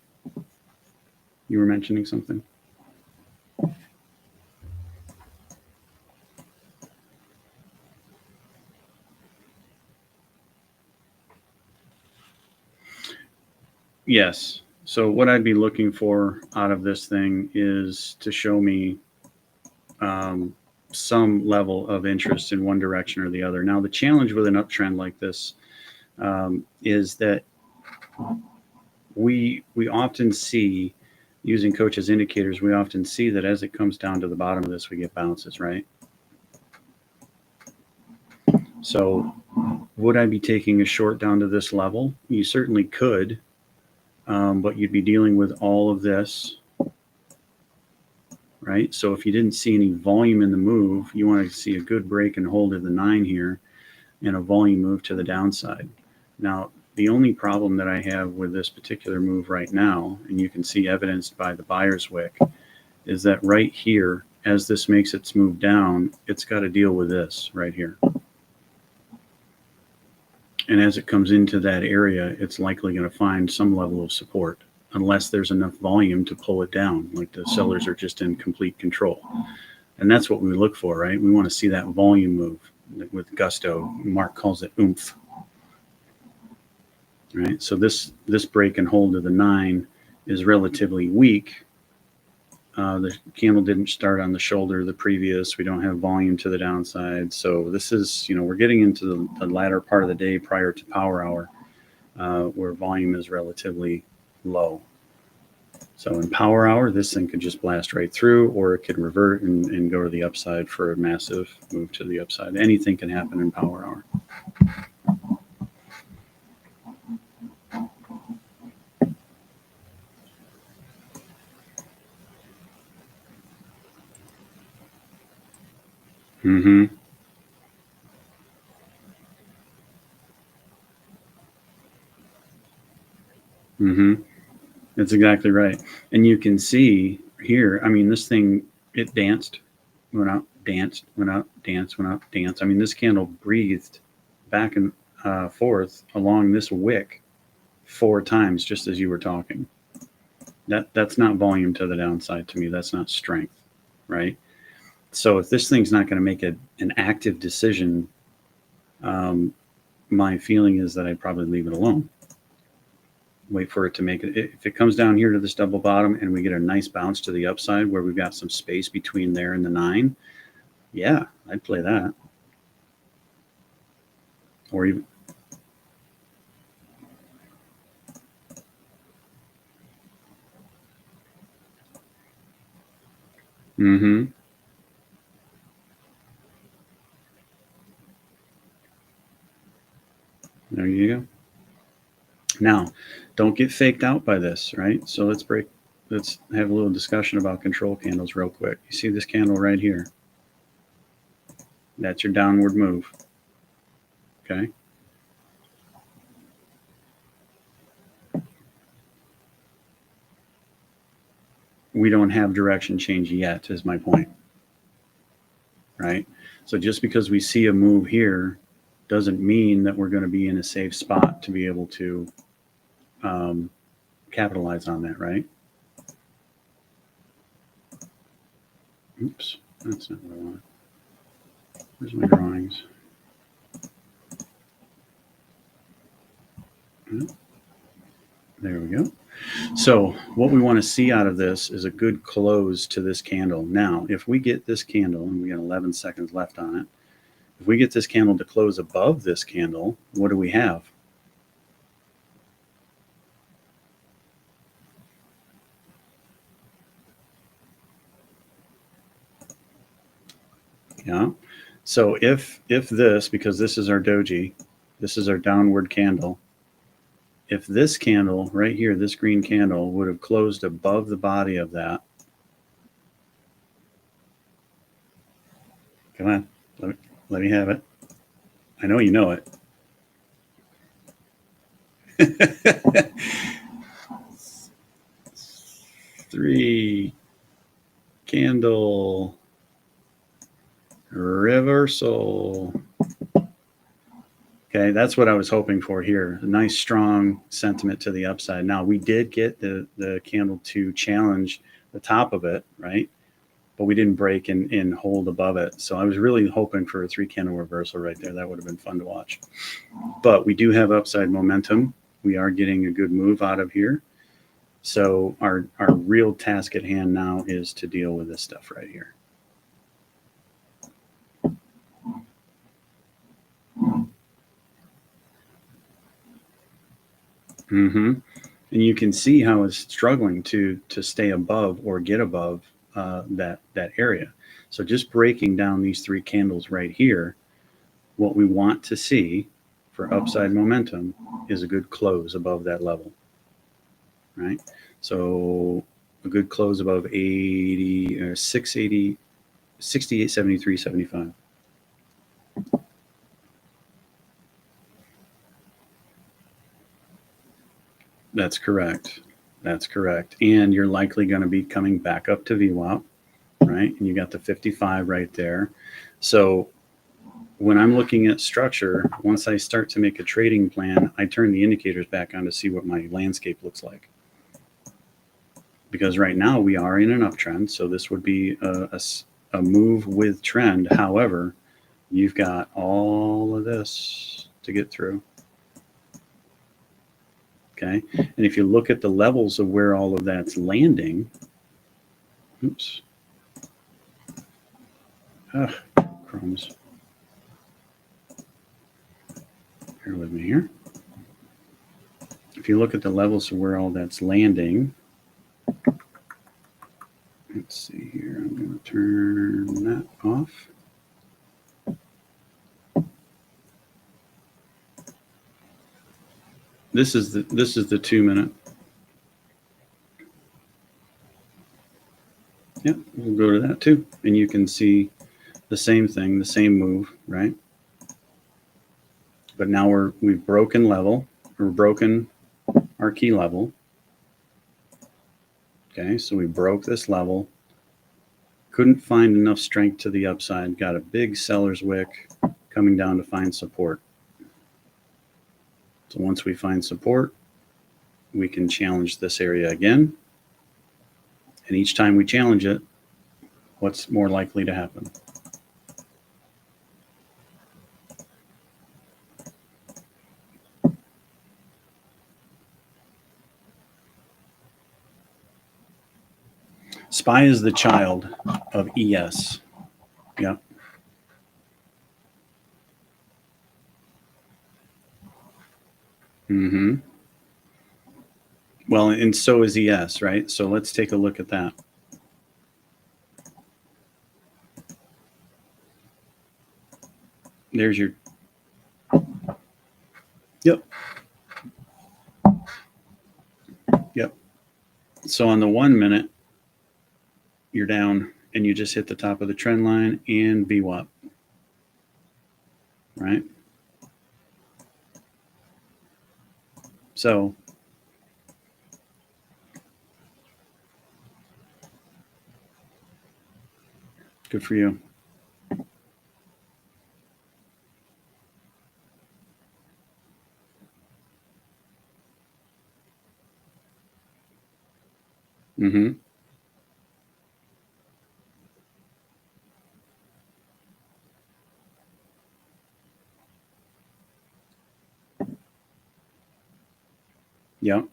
you were mentioning something. Yes. So what I'd be looking for out of this thing is to show me some level of interest in one direction or the other. Now, the challenge with an uptrend like this is that we often see, using coaches indicators, we often see that as it comes down to the bottom of this, we get bounces, right? So would I be taking a short down to this level? You certainly could, but you'd be dealing with all of this, right? So if you didn't see any volume in the move, you want to see a good break and hold of the 9 here and a volume move to the downside. Now, the only problem that I have with this particular move right now, and you can see evidenced by the buyer's wick, is that right here, as this makes its move down, it's got to deal with this right here. And as it comes into that area, it's likely going to find some level of support, unless there's enough volume to pull it down, like the sellers are just in complete control. And that's what we look for, right? We want to see that volume move with gusto. Mark calls it oomph. Right? So this break and hold of the 9 is relatively weak. The candle didn't start on the shoulder the previous. We don't have volume to the downside. So this is, we're getting into the latter part of the day prior to power hour, where volume is relatively low. So in power hour, this thing could just blast right through, or it could revert and go to the upside for a massive move to the upside. Anything can happen in power hour. Mm-hmm. Mm-hmm. That's exactly right. And you can see here, I mean, this thing, it danced, went up, danced, went up, danced, went up, danced. I mean, this candle breathed back and forth along this wick 4 times, just as you were talking. That's not volume to the downside to me. That's not strength, right? So if this thing's not going to make an active decision, my feeling is that I'd probably leave it alone. Wait for it to make it. If it comes down here to this double bottom and we get a nice bounce to the upside where we've got some space between there and the 9, yeah, I'd play that. Or even, Mm-hmm. There you go. Now, don't get faked out by this, right? So let's have a little discussion about control candles real quick. You see this candle right here? That's your downward move. Okay. We don't have direction change yet, is my point. Right? So just because we see a move here doesn't mean that we're going to be in a safe spot to be able to capitalize on that, right? Oops, that's not what I want. Where's my drawings? There we go. So what we want to see out of this is a good close to this candle. Now, if we get this candle, and we got 11 seconds left on it, if we get this candle to close above this candle, what do we have? Yeah. So if this, because this is our doji, this is our downward candle, if this candle right here, this green candle, would have closed above the body of that, come on, let me have it. I know you know it. 3 candle reversal. Okay, that's what I was hoping for here. A nice strong sentiment to the upside. Now we did get the candle to challenge the top of it, right? But we didn't break and hold above it. So I was really hoping for a 3 candle reversal right there. That would have been fun to watch. But we do have upside momentum. We are getting a good move out of here. So our real task at hand now is to deal with this stuff right here. Mm-hmm. And you can see how it's struggling to stay above or get above that area. So just breaking down these 3 candles right here, what we want to see for upside momentum is a good close above that level, right? So a good close above 80 or 680, 68, 73, 75. That's correct. That's correct. And you're likely going to be coming back up to VWAP, right? And you got the 55 right there. So when I'm looking at structure, once I start to make a trading plan, I turn the indicators back on to see what my landscape looks like. Because right now we are in an uptrend, so this would be a move with trend. However, you've got all of this to get through. Okay, and if you look at the levels of where all of that's landing, oops, crumbs. Bear with me here. If you look at the levels of where all that's landing, let's see here. I'm going to turn that off. This is the 2 minute. Yep, we'll go to that too, and you can see the same thing, the same move, right? But now we've broken level, or broken our key level. Okay, so we broke this level. Couldn't find enough strength to the upside. Got a big seller's wick coming down to find support. So once we find support, we can challenge this area again. And each time we challenge it, what's more likely to happen? SPY is the child of ES. Yep. Mm-hmm. Well, and so is ES, right? So let's take a look at that. there's your, yep. Yep. So on the 1 minute, you're down and you just hit the top of the trend line and VWAP, right? So good for you. Mm-hmm. Yep.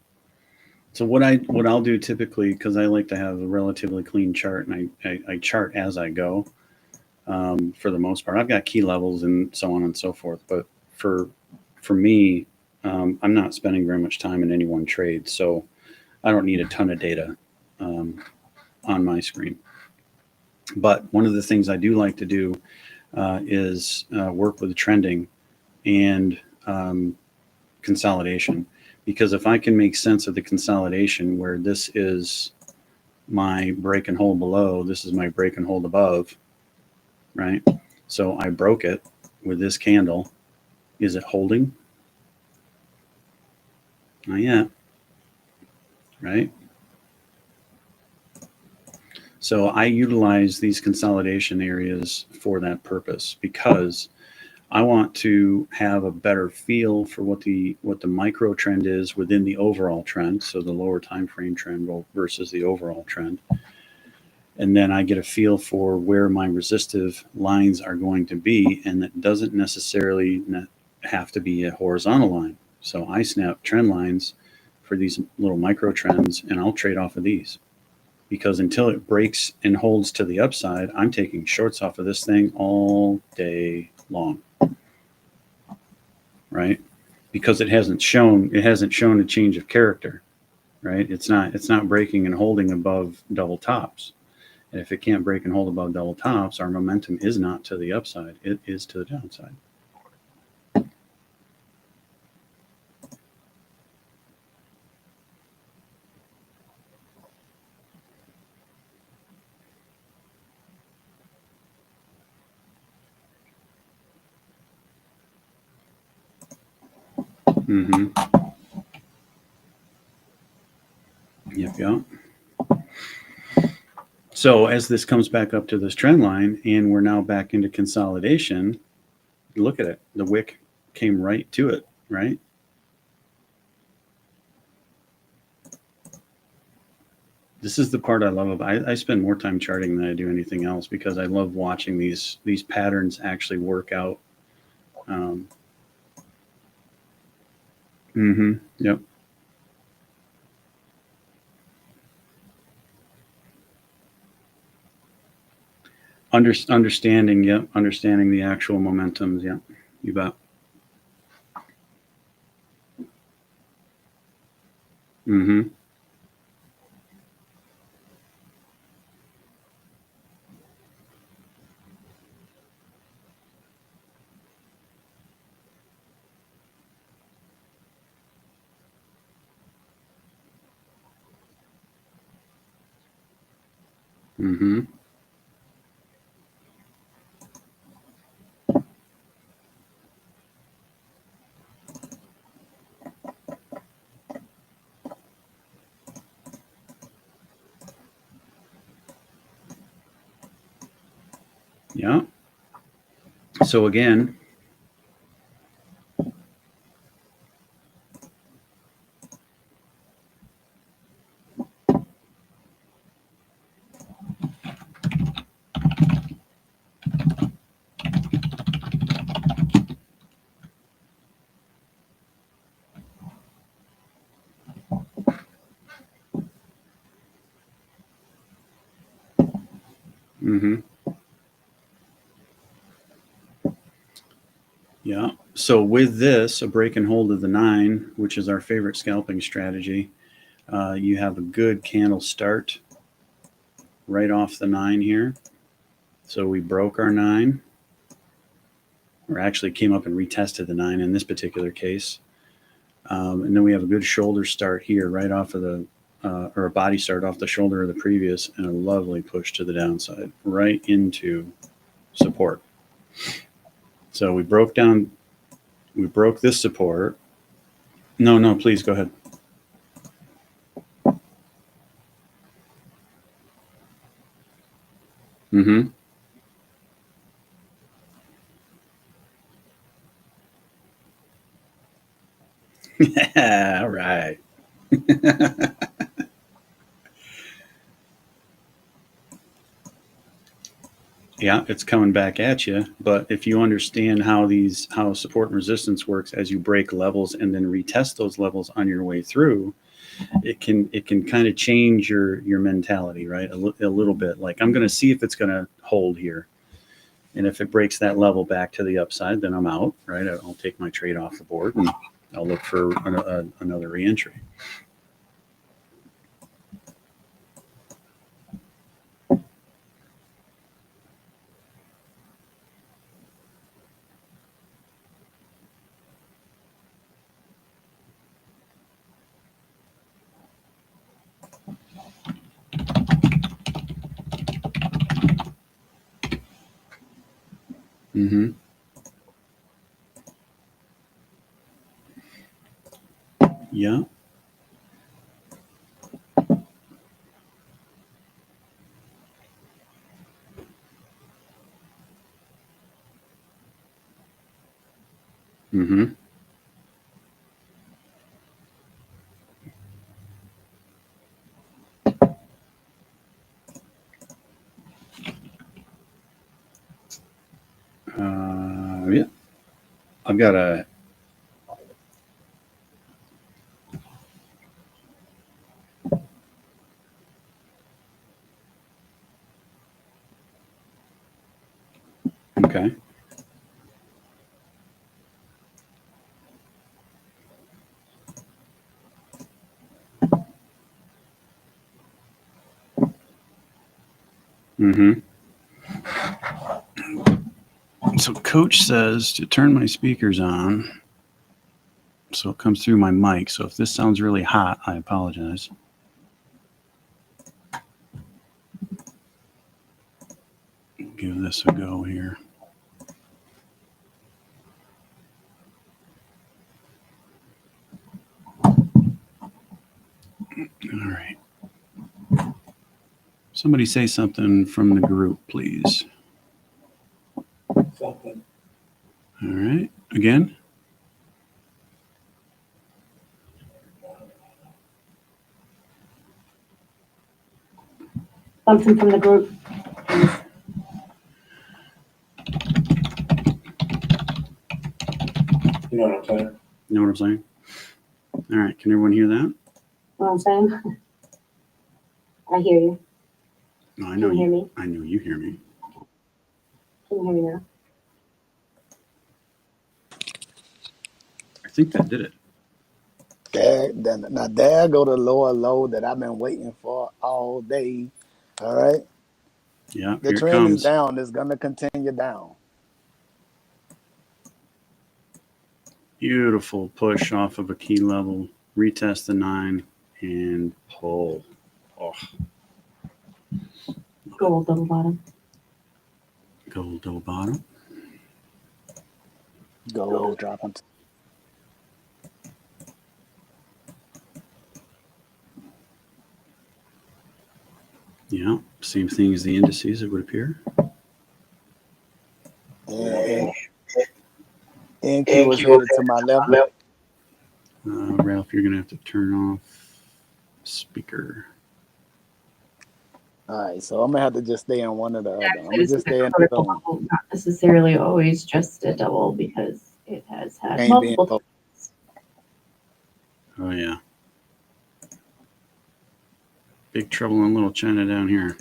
So what I'll do typically, because I like to have a relatively clean chart, and I chart as I go. For the most part, I've got key levels and so on and so forth. But for me, I'm not spending very much time in any one trade, so I don't need a ton of data on my screen. But one of the things I do like to do is work with trending and consolidation, because if I can make sense of the consolidation where this is my break and hold below, this is my break and hold above, right? So I broke it with this candle. Is it holding? Not yet, right? So I utilize these consolidation areas for that purpose, because I want to have a better feel for what the micro trend is within the overall trend, so the lower time frame trend versus the overall trend. And then I get a feel for where my resistive lines are going to be, and that doesn't necessarily have to be a horizontal line. So I snap trend lines for these little micro trends, and I'll trade off of these, because until it breaks and holds to the upside, I'm taking shorts off of this thing all day long. Right? Because it hasn't shown a change of character, right? It's not breaking and holding above double tops. And if it can't break and hold above double tops, our momentum is not to the upside, it is to the downside. Mm-hmm. Yep. So as this comes back up to this trend line and we're now back into consolidation, look at it. The wick came right to it, right? This is the part I love. I spend more time charting than I do anything else, because I love watching these patterns actually work out. Yep. Understanding, yep. Understanding the actual momentums, yep. You bet. Mm-hmm. Mm-hmm. Yeah. So again, mm-hmm. Yeah. So with this, a break and hold of the 9, which is our favorite scalping strategy, you have a good candle start right off the 9 here. So we broke our 9. or actually came up and retested the 9 in this particular case. And then we have a good shoulder start here, right off of the, or a body start off the shoulder of the previous, and a lovely push to the downside, right into support. So we broke this support. No, please go ahead. Mm-hmm. Yeah, all right. Yeah, it's coming back at you. But if you understand how support and resistance works as you break levels and then retest those levels on your way through, it can kind of change your mentality, right? A little bit. Like, I'm going to see if it's going to hold here. And if it breaks that level back to the upside, then I'm out, right? I'll take my trade off the board and I'll look for another reentry. Mm-hmm. Yeah. Mm-hmm. Yeah. I've got a. Okay. Mm-hmm. So Coach says to turn my speakers on so it comes through my mic. So if this sounds really hot, I apologize. Give this a go here. All right. Somebody say something from the group, please. Something. All right. Again? Something from the group. You know what I'm saying? You know what I'm saying? All right. Can everyone hear that? You know what I'm saying? I hear you. No, I Can know you hear me? I know you hear me. Can you hear me now? I think that did it. There go the lower low that I've been waiting for all day. All right. Yeah, The here it trend is comes. down. It's going to continue down. Beautiful push off of a key level. Retest the 9 and pull. Oh, Gold double bottom. gold double bottom. Gold is dropping. Yeah, same thing as the indices, it would appear. And NQ is headed to my left. Ralph, you're going to have to turn off speaker. All right, so I'm gonna have to just stay in one or the other. I'm gonna It's just stay in the vertical zone. bubble, not necessarily always just a double because it has had Ain't being multiple. Oh, yeah. Big trouble in Little China down here.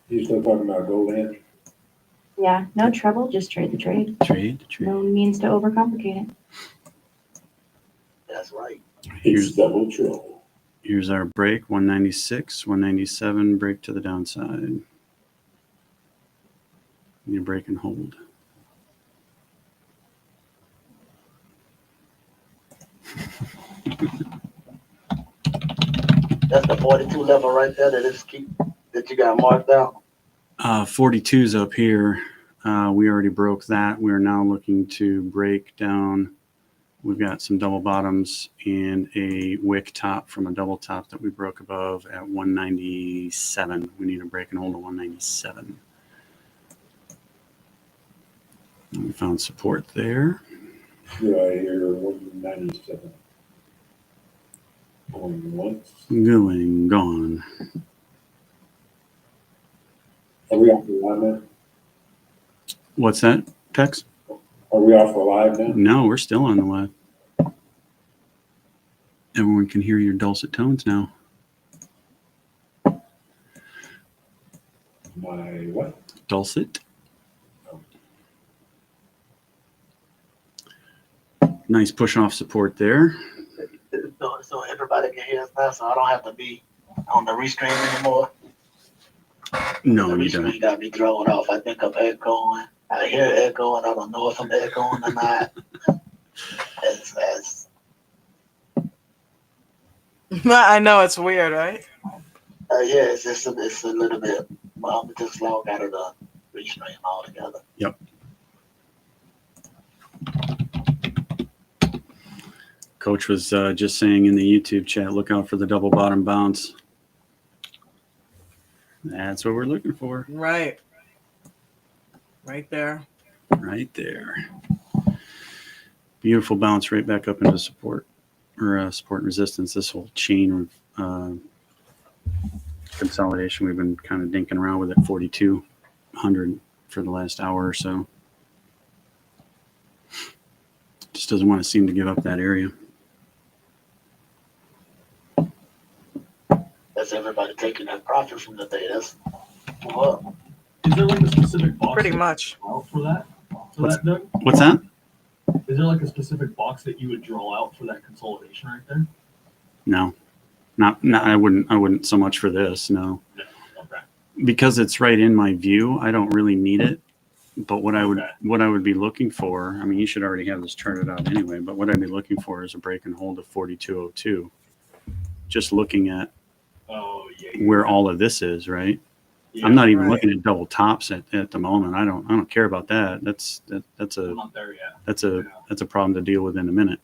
You still talking about gold edge? Yeah, no trouble. Just trade the trade. Trade. No means to overcomplicate it. That's right. It's double trouble. Here's our break, 196, 197, break to the downside. You break and hold. That's the 42 level right there that you got marked out. 42's up here. We already broke that. We're now looking to break down. We've got some double bottoms and a wick top from a double top that we broke above at 197. We need a break and hold of 197. And we found support there. Yeah, I hear 197. Going once. Going, gone. Are we off the live now? What's that, Tex? Are we off the live now? No, we're still on the live. Everyone can hear your dulcet tones now. My what? Dulcet. Nice push off support there. So everybody can hear us now, so I don't have to be on the restream anymore. No, the you don't. restream got me thrown off. I think I'm echoing. I hear echoing. I don't know if I'm echoing or not. I know it's weird, right? Yeah, it's a little bit. Well, I'm just log out of the restream altogether. Yep. Coach was just saying in the YouTube chat, look out for the double bottom bounce. That's what we're looking for. Right. Right there. Right there. Beautiful bounce right back up into support or support and resistance. This whole chain of consolidation, we've been kind of dinking around with it 4,200 for the last hour or so. Just doesn't want to seem to give up that area. That's everybody taking that profit from the day. That's well. Is there like a specific box? Pretty much. For that? For that, Doug? What's that? Is there like a specific box that you would draw out for that consolidation right there? No, not I wouldn't so much for this. No, Okay. because it's right in my view. I don't really need it. But what I Okay. would be looking for, I mean, you should already have this charted out anyway, but what I'd be looking for is a break and hold of 4202. Just looking at Oh yeah. where all of this is, right? Yeah, I'm not even Right. looking at double tops at the moment. I don't care about that. That's I'm a not there yet. that's a problem to deal with in a minute.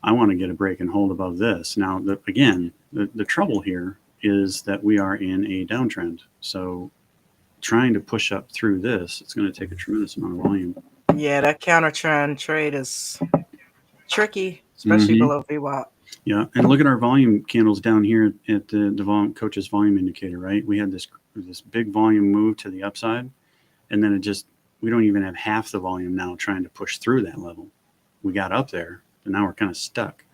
I want to get a break and hold above this. Now, the trouble here is that we are in a downtrend. So trying to push up through this, it's going to take a tremendous amount of volume. Yeah, that counter trend trade is tricky, especially Mhm. below VWAP. Yeah, and look at our volume candles down here at the volume, coach's volume indicator, right? We had this big volume move to the upside, and then we don't even have half the volume now trying to push through that level. We got up there, and now we're kind of stuck.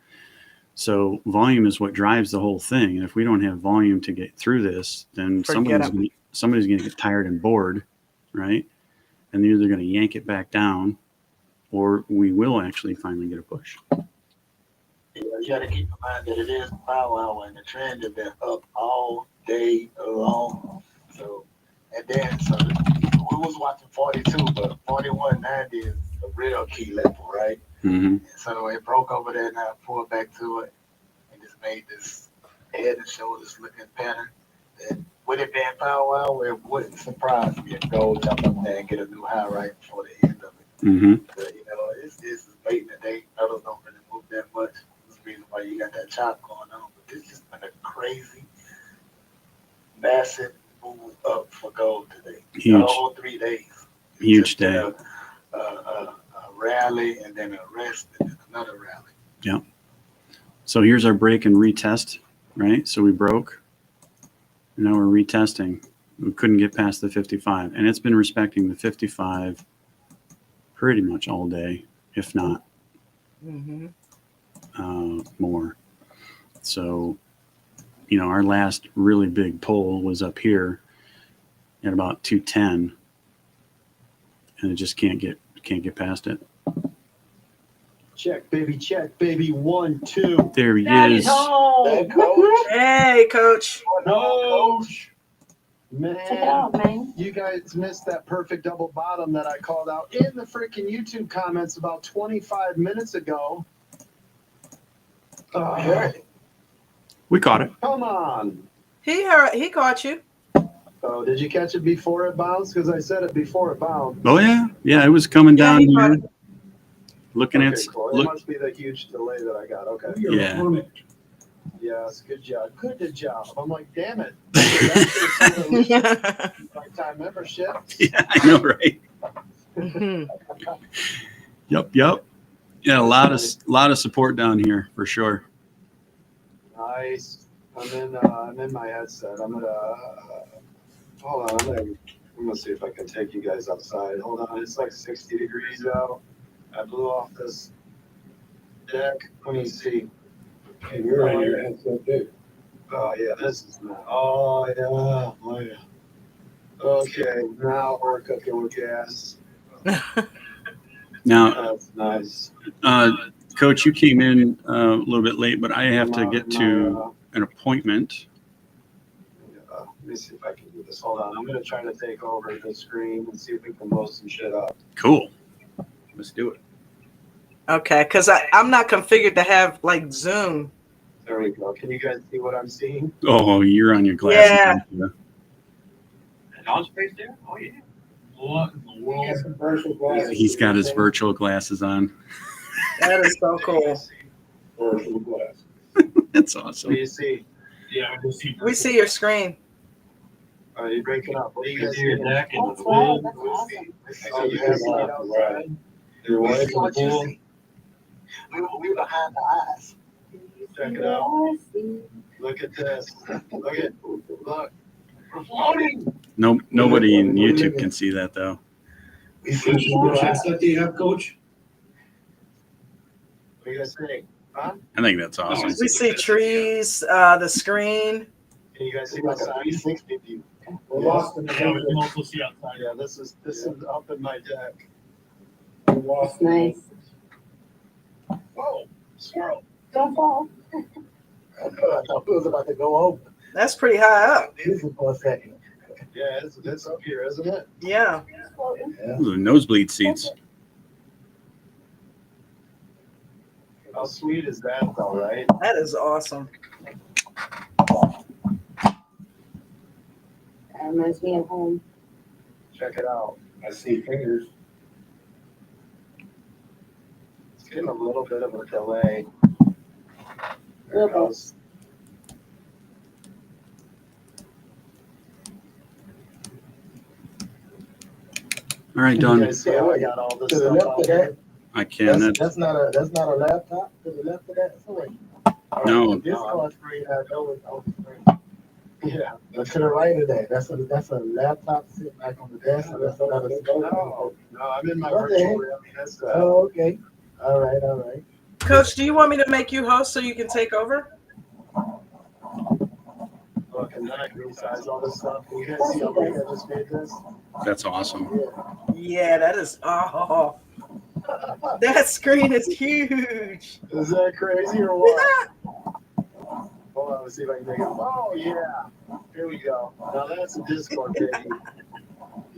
So volume is what drives the whole thing, and if we don't have volume to get through this, then Forget somebody's going to get tired and bored, right? And they're either going to yank it back down, or we will actually finally get a push. Yeah, you got to keep in mind that it is a power hour and the trend has been up all day long. So, and then, so we was watching 42, but 4190 is a real key level, right? Mm-hmm. And so it broke over there and I pulled back to it and just made this head and shoulders looking pattern. And with it being power hour, it wouldn't surprise me if gold jump up there and get a new high right before the end of it. Mm-hmm. But, it's late in the day. Others don't really move that much. That's the reason why you got that chop going on. But this just been a crazy, massive move up for gold today. Huge. The whole 3 days. Huge Just been day. A rally and then a rest and then another rally. So here's our break and retest, right? So we broke, and now we're retesting. We couldn't get past the 55, and it's been respecting the 55 pretty much all day, if not Mm-hmm. more. So, our last really big pull was up here at about 210, and it just can't get past it. Check, baby. 1, 2. There he Daddy's is. home. That coach. Hey, coach. Coach. Check it Man, out, man. you guys missed that perfect double bottom that I called out in the freaking YouTube comments about 25 minutes ago. We caught it. Come on. He caught you. Oh, did you catch it before it bounced? Because I said it before it bounced. Oh yeah, yeah. It was coming Yeah, down he caught here, looking Okay, at. cool. It Look, must be the huge delay that I got. Okay. yeah. Yes, good job. Good job. I'm like, damn it. That lifetime membership. Yeah, I know, right? Mhm. Yep. Yeah, a lot of support down here for sure. Nice. I'm in my headset. I'm gonna hold on. I'm gonna see if I can take you guys outside. Hold on. It's like 60 degrees out. I blew off this deck. Let me see. And you're on your headset too. Oh yeah, this is not. Oh yeah. Oh yeah. Okay, now we're cooking with gas. Now, That's nice. Coach, you came in a little bit late, but I have to get to an appointment. Let me see if I can do this. Hold on. I'm gonna try to take over the screen and see if we can blow some shit up. Cool. Let's do it. Okay, because I'm not configured to have like Zoom. There we go. Can you guys see what I'm seeing? Oh, you're on your glasses. Yeah. On space there? Oh yeah. What in the world? Some virtual glasses. He's got his virtual glasses on. That is so cool. Virtual glasses. That's What do awesome. you see? Yeah, we see. We see your screen. Are you breaking up? What do you You guys see see? your deck and That's the right. pool. That's awesome. Oh, you guys see it outside? Your We wife see in the what you pool. see. We behind the eyes. Check it out. I see. Look at this. Look. We're floating. No, nobody in YouTube can see that though. We see Which headset do you have, Coach? What do you guys think? Huh? I think that's awesome. We see trees, the screen. Can you guys see my side? 360 view. We're lost in the Yeah, we can jungle. also see outside. Yeah, this is up in my deck. We're lost in the Nice. Whoa, squirrel. Don't fall. I thought it was about to go over. That's pretty high up. This is for a second. Yeah, it's up here, isn't it? Yeah. Yeah. Those are nosebleed seats. How sweet is that, though, right? That is awesome. That reminds me of home. Check it out. I see fingers. It's getting a little bit of a delay. There it Little. goes. All right, You Don. guys see how I got all this To the stuff left out of here? that, I can. that's not a laptop. To the left of that, so wait. All No. This card screen, I know it's on the screen. Yeah. But to the right of that, that's a laptop sitting back on the desk. So that's another No, I'm in my Okay. virtual reality headset. Oh, okay. All right. Coach, do you want me to make you host so you can take over? Look, and then I can resize all this stuff. Can you guys see how big I just made this? That's awesome. Yeah, that is. Oh, that screen is huge. Is that crazy or what? Hold on, let's see if I can make it. Oh, yeah. Here we go. Now that's a Discord, baby.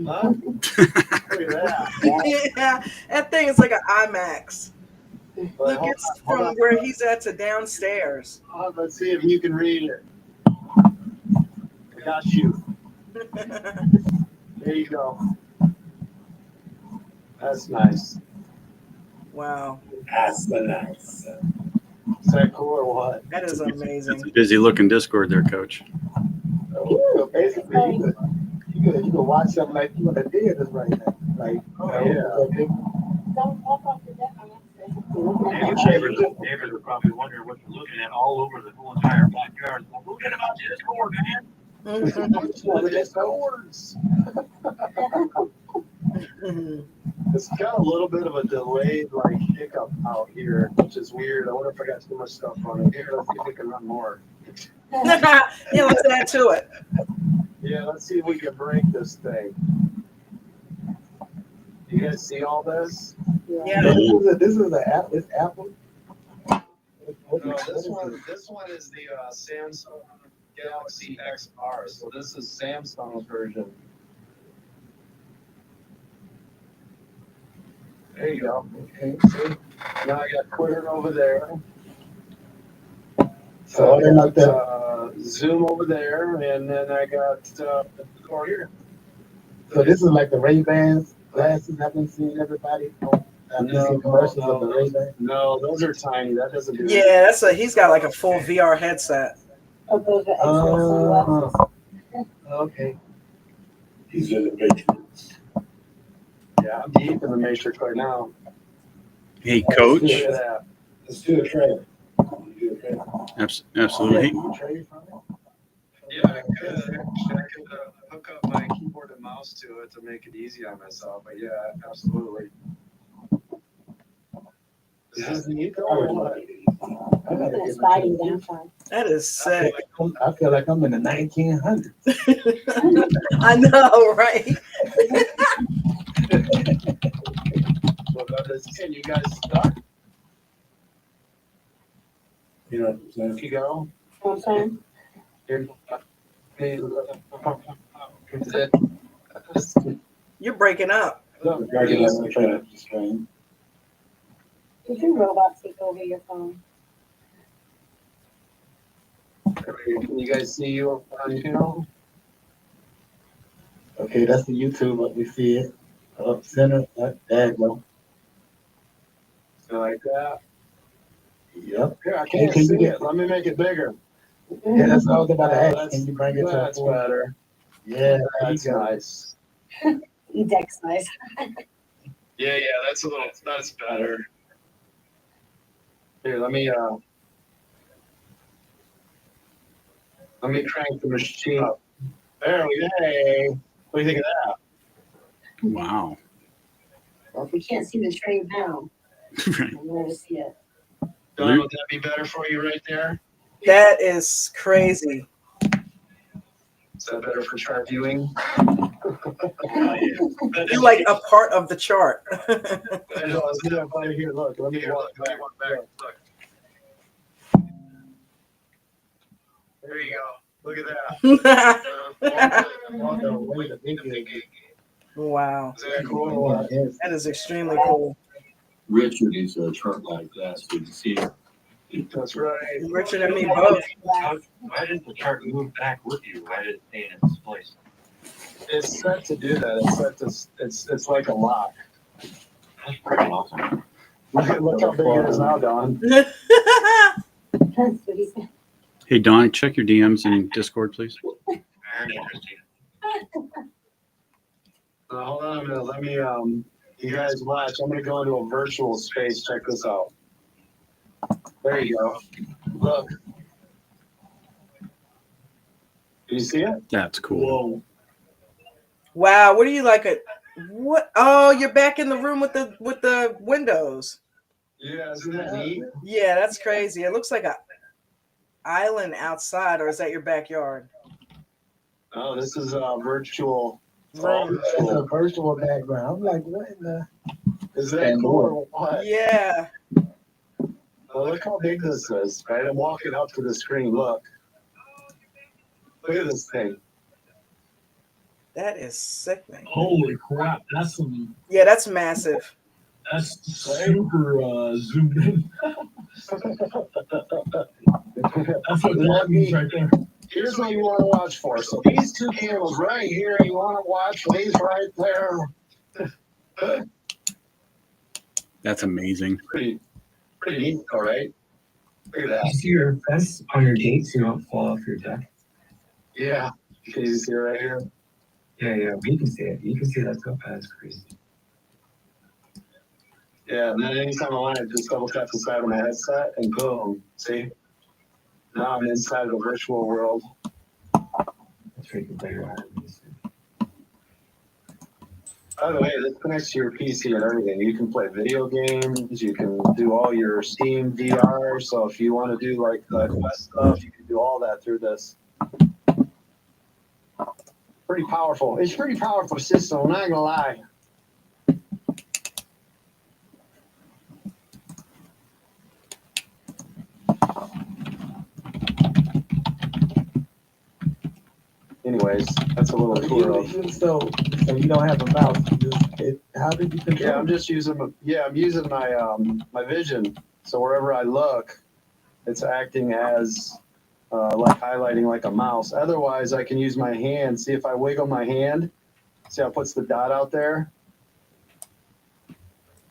Huh? Look at that. Yeah, that thing is like an IMAX. But Look, hold it's on, hold from on. where he's at to downstairs. Let's see if you can read it. I got you. There you go. That's nice. Wow, That's the nice. Is that cool or what? that is amazing. It's a busy looking Discord there, Coach. So basically, you could watch something like you in the theaters right now. Like, Oh, yeah. Don't walk off your deck on accident. Neighbors are probably wondering what you're looking at all over the whole entire backyard. Well, who did about this cord, man? It's got a little bit of a delayed like hiccup out here, which is weird. I wonder if I got too much stuff on it. Here, let's see if we can run more. Yeah, let's add to it. Yeah, let's see if we can break this thing. You guys see all this? Yeah. This is it's Apple. No, this one is the Samsung. Galaxy XR. So this is Samsung's version. There you go. Okay, see? Now I got Twitter over there. So I got Zoom over there, and then I got over here. So this is like the Ray-Bans glasses I've been seeing everybody on. I've been seeing commercials of the Ray-Bans. No, those are tiny. That doesn't do Yeah, he's got like a full VR headset. Oh, those are excellent sunglasses. Okay. He's in the Matrix. Yeah, I'm deep in the Matrix right now. Hey, Look Coach. at that. Let's do a trade. Do a trade. Absolutely. You trade from it? Yeah, I could. Actually, I could hook up my keyboard and mouse to it to make it easy on myself. But yeah, absolutely. Is this neat or what? I gotta That's get my fighting trade. downside. That is sick. I feel like I'm in the 1900s. I know, right? What about this? Can you guys start? You know what I'm saying? You go. I'm saying, Here. Hey, is it? You're breaking up. did your robot take over your phone? Can you guys see you on channel? Okay, that's the YouTube, but we see it. Up center, there you go. So like that. Yep. Here, I can't Can you see get- it. Let me make it bigger. Yeah, that's all about to ask. That's- Can you bring it to a That's full? better. Yeah, there you That's go. nice. Dex size. Yeah, that's better. Here, let me crank the machine up. There we go. Hey, what do you think of that? Wow. Well, if we can't see the tray now, Right. I'm going to see it. Don, would that be better for you right there? That is crazy. Is that better for chart viewing? You're like a part of the chart. I know, let's do that right here. Look, let me walk back. Look. There you go. Look at that. Wow. Is that cool? That is extremely cool. Richard is a chart like that, so you see it. That's right. Richard and me both. Why didn't the chart move back with you? Why did it stay in its place? It's set to do that. It's set to, it's like a lock. That's pretty awesome. Look how big it is now, Don. That's what he said. Hey, Don, check your DMs in Discord, please. Very interesting. Hold on a minute. Let me, you guys watch. I'm going to go into a virtual space. Check this out. There you go. Look. Do you see it? That's cool. Wow. What do you like? What? Oh, you're back in the room with the windows. Yeah, isn't that neat? Yeah, that's crazy. It looks like a island outside, or is that your backyard? Oh, this is a virtual. Room. It's a virtual background. I'm like, what in the? Is that cool or what? Yeah. Well, look how big this is, right? I'm walking up to the screen. Look. Look at this thing. That is sickening. Holy crap, that's Yeah, that's massive. super zoomed in. That's what that means right there. Here's what you want to watch for. So these two candles right here, you want to watch these right there. That's amazing. Pretty neat, all right? Look at that. You see your fence on your gate so you don't fall off your deck? Yeah. Can you see it right here? Yeah, we can see it. You can see that's up. That's crazy. Yeah, and then anytime I want to just double tap the side of my headset and boom. See? Now I'm inside of the virtual world. That's freaking bigger. By the way, this connects to your PC and everything. You can play video games. You can do all your Steam VR. So if you want to do like the Quest stuff, you can do all that through this. Pretty powerful. It's a pretty powerful system. I'm not gonna lie. anyways. That's a little tour of. So you don't have a mouse. How did you control? Yeah, I'm just using my my vision. So wherever I look, it's acting as like highlighting like a mouse. Otherwise, I can use my hand. See if I wiggle my hand. See how it puts the dot out there.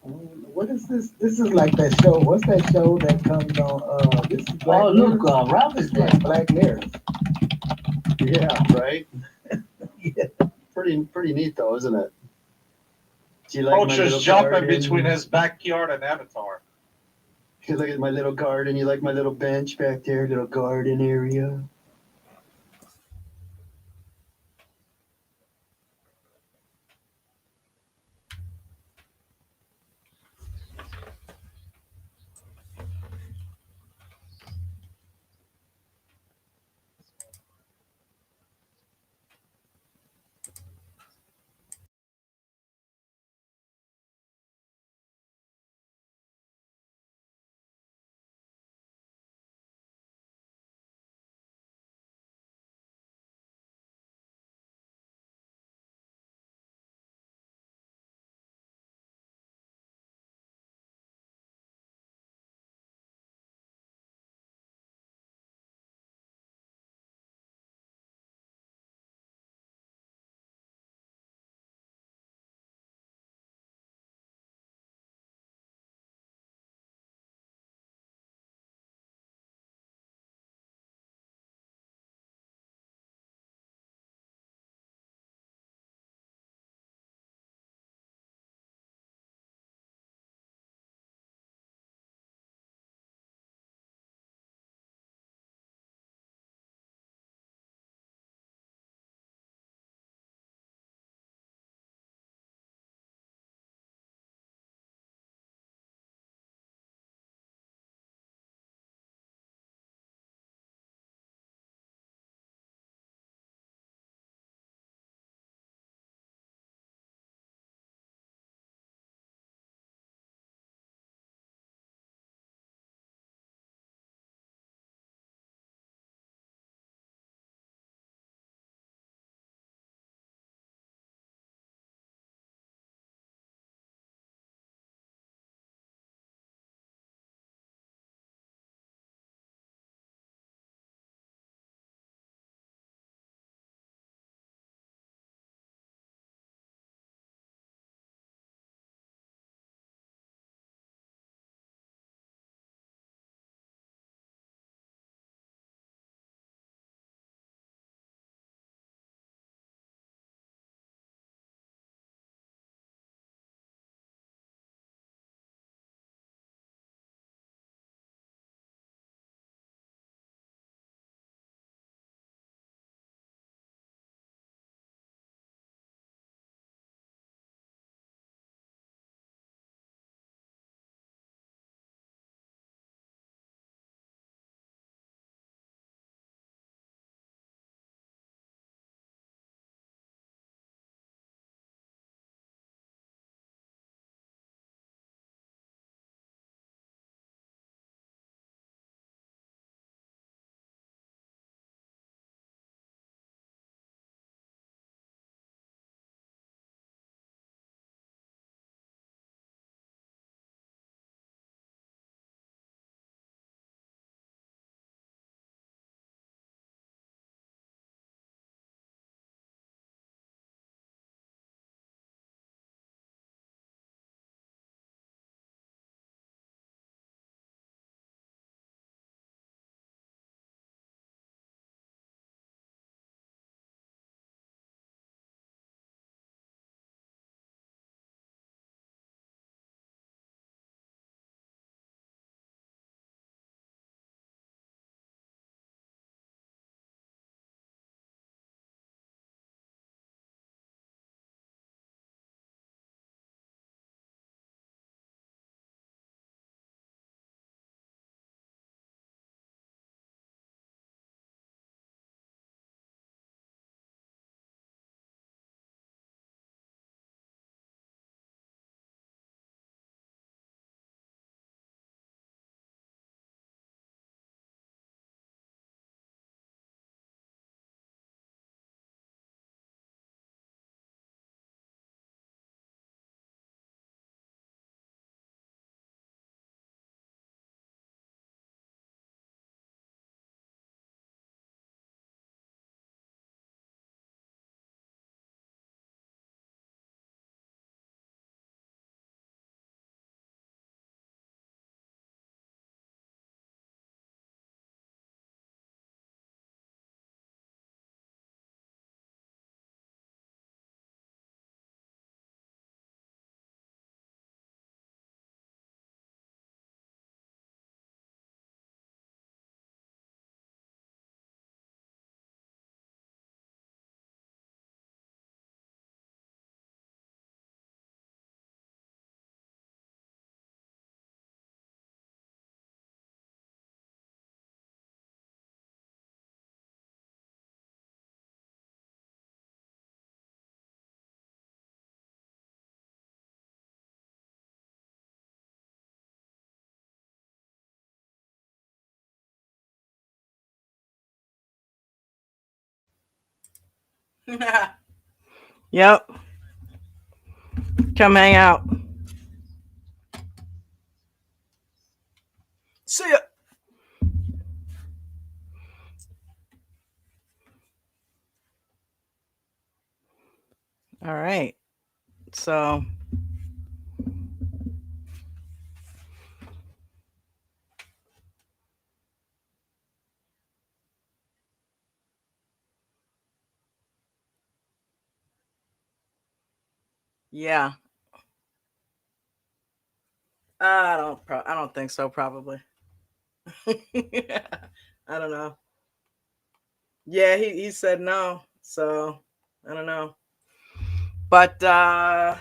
What is this? This is like that show. What's that show that comes on? This is Black Mirror? Ralph is Like Black Mirror. Yeah, right. Yeah. Pretty neat though, isn't it? Do you like Coach my is little jumping garden? between his backyard and Avatar. You look at my little garden. You like my little bench back there, little garden area. Yep. Come hang out. See ya. All right. So, yeah. I don't think so probably. I don't know. Yeah, he said no. So, I don't know. But let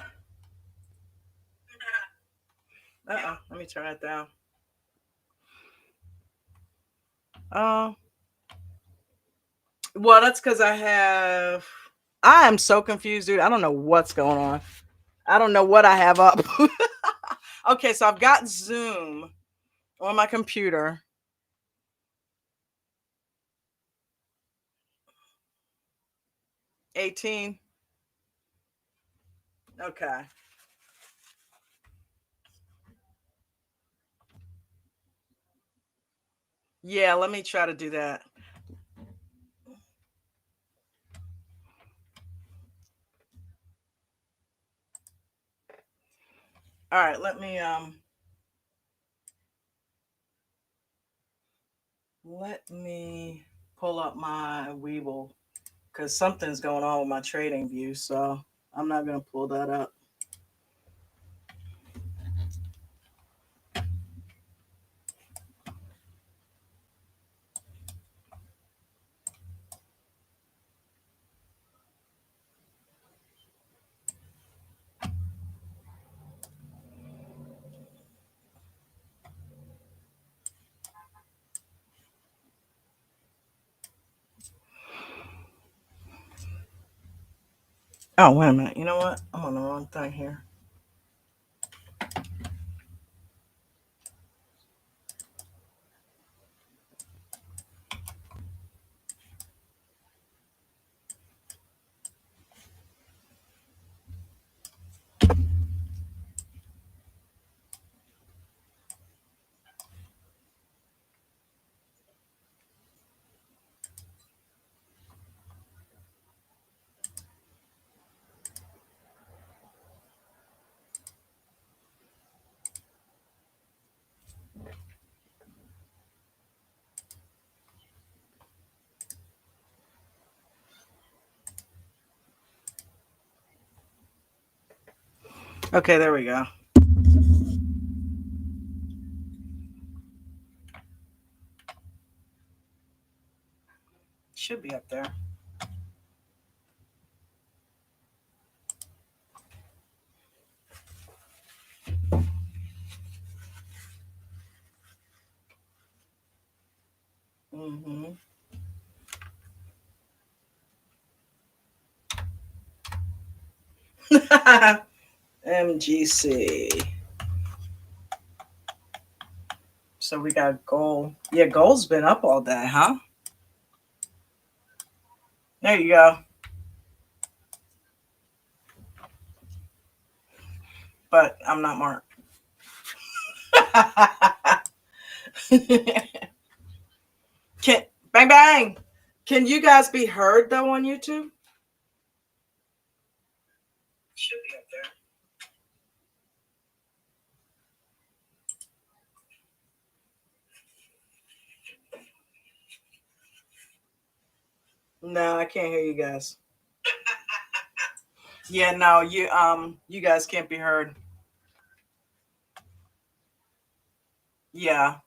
me turn it down. Uh well, that's cuz I am so confused, dude. I don't know what's going on. I don't know what I have up. Okay, so I've got Zoom on my computer. 18. Okay. Yeah, let me try to do that. All right, let me pull up my Weeble because something's going on with my trading view, so I'm not gonna pull that up. Oh, wait a minute. You know what? I'm on the wrong thing here. Okay, there we go. Should be up there. Mm-hmm. MGC. So we got gold. Yeah, gold's been up all day, huh? There you go. But I'm not Mark. Can bang bang. Can you guys be heard though on YouTube? Should be up there. No, I can't hear you guys. Yeah, no, you guys can't be heard. Yeah.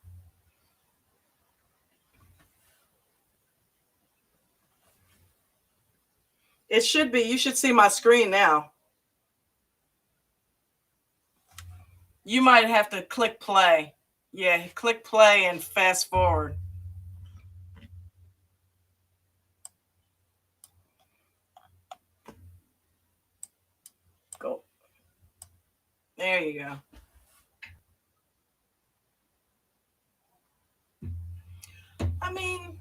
It should be. You should see my screen now. You might have to click play. Yeah, click play and fast forward. Go. There you go. I mean,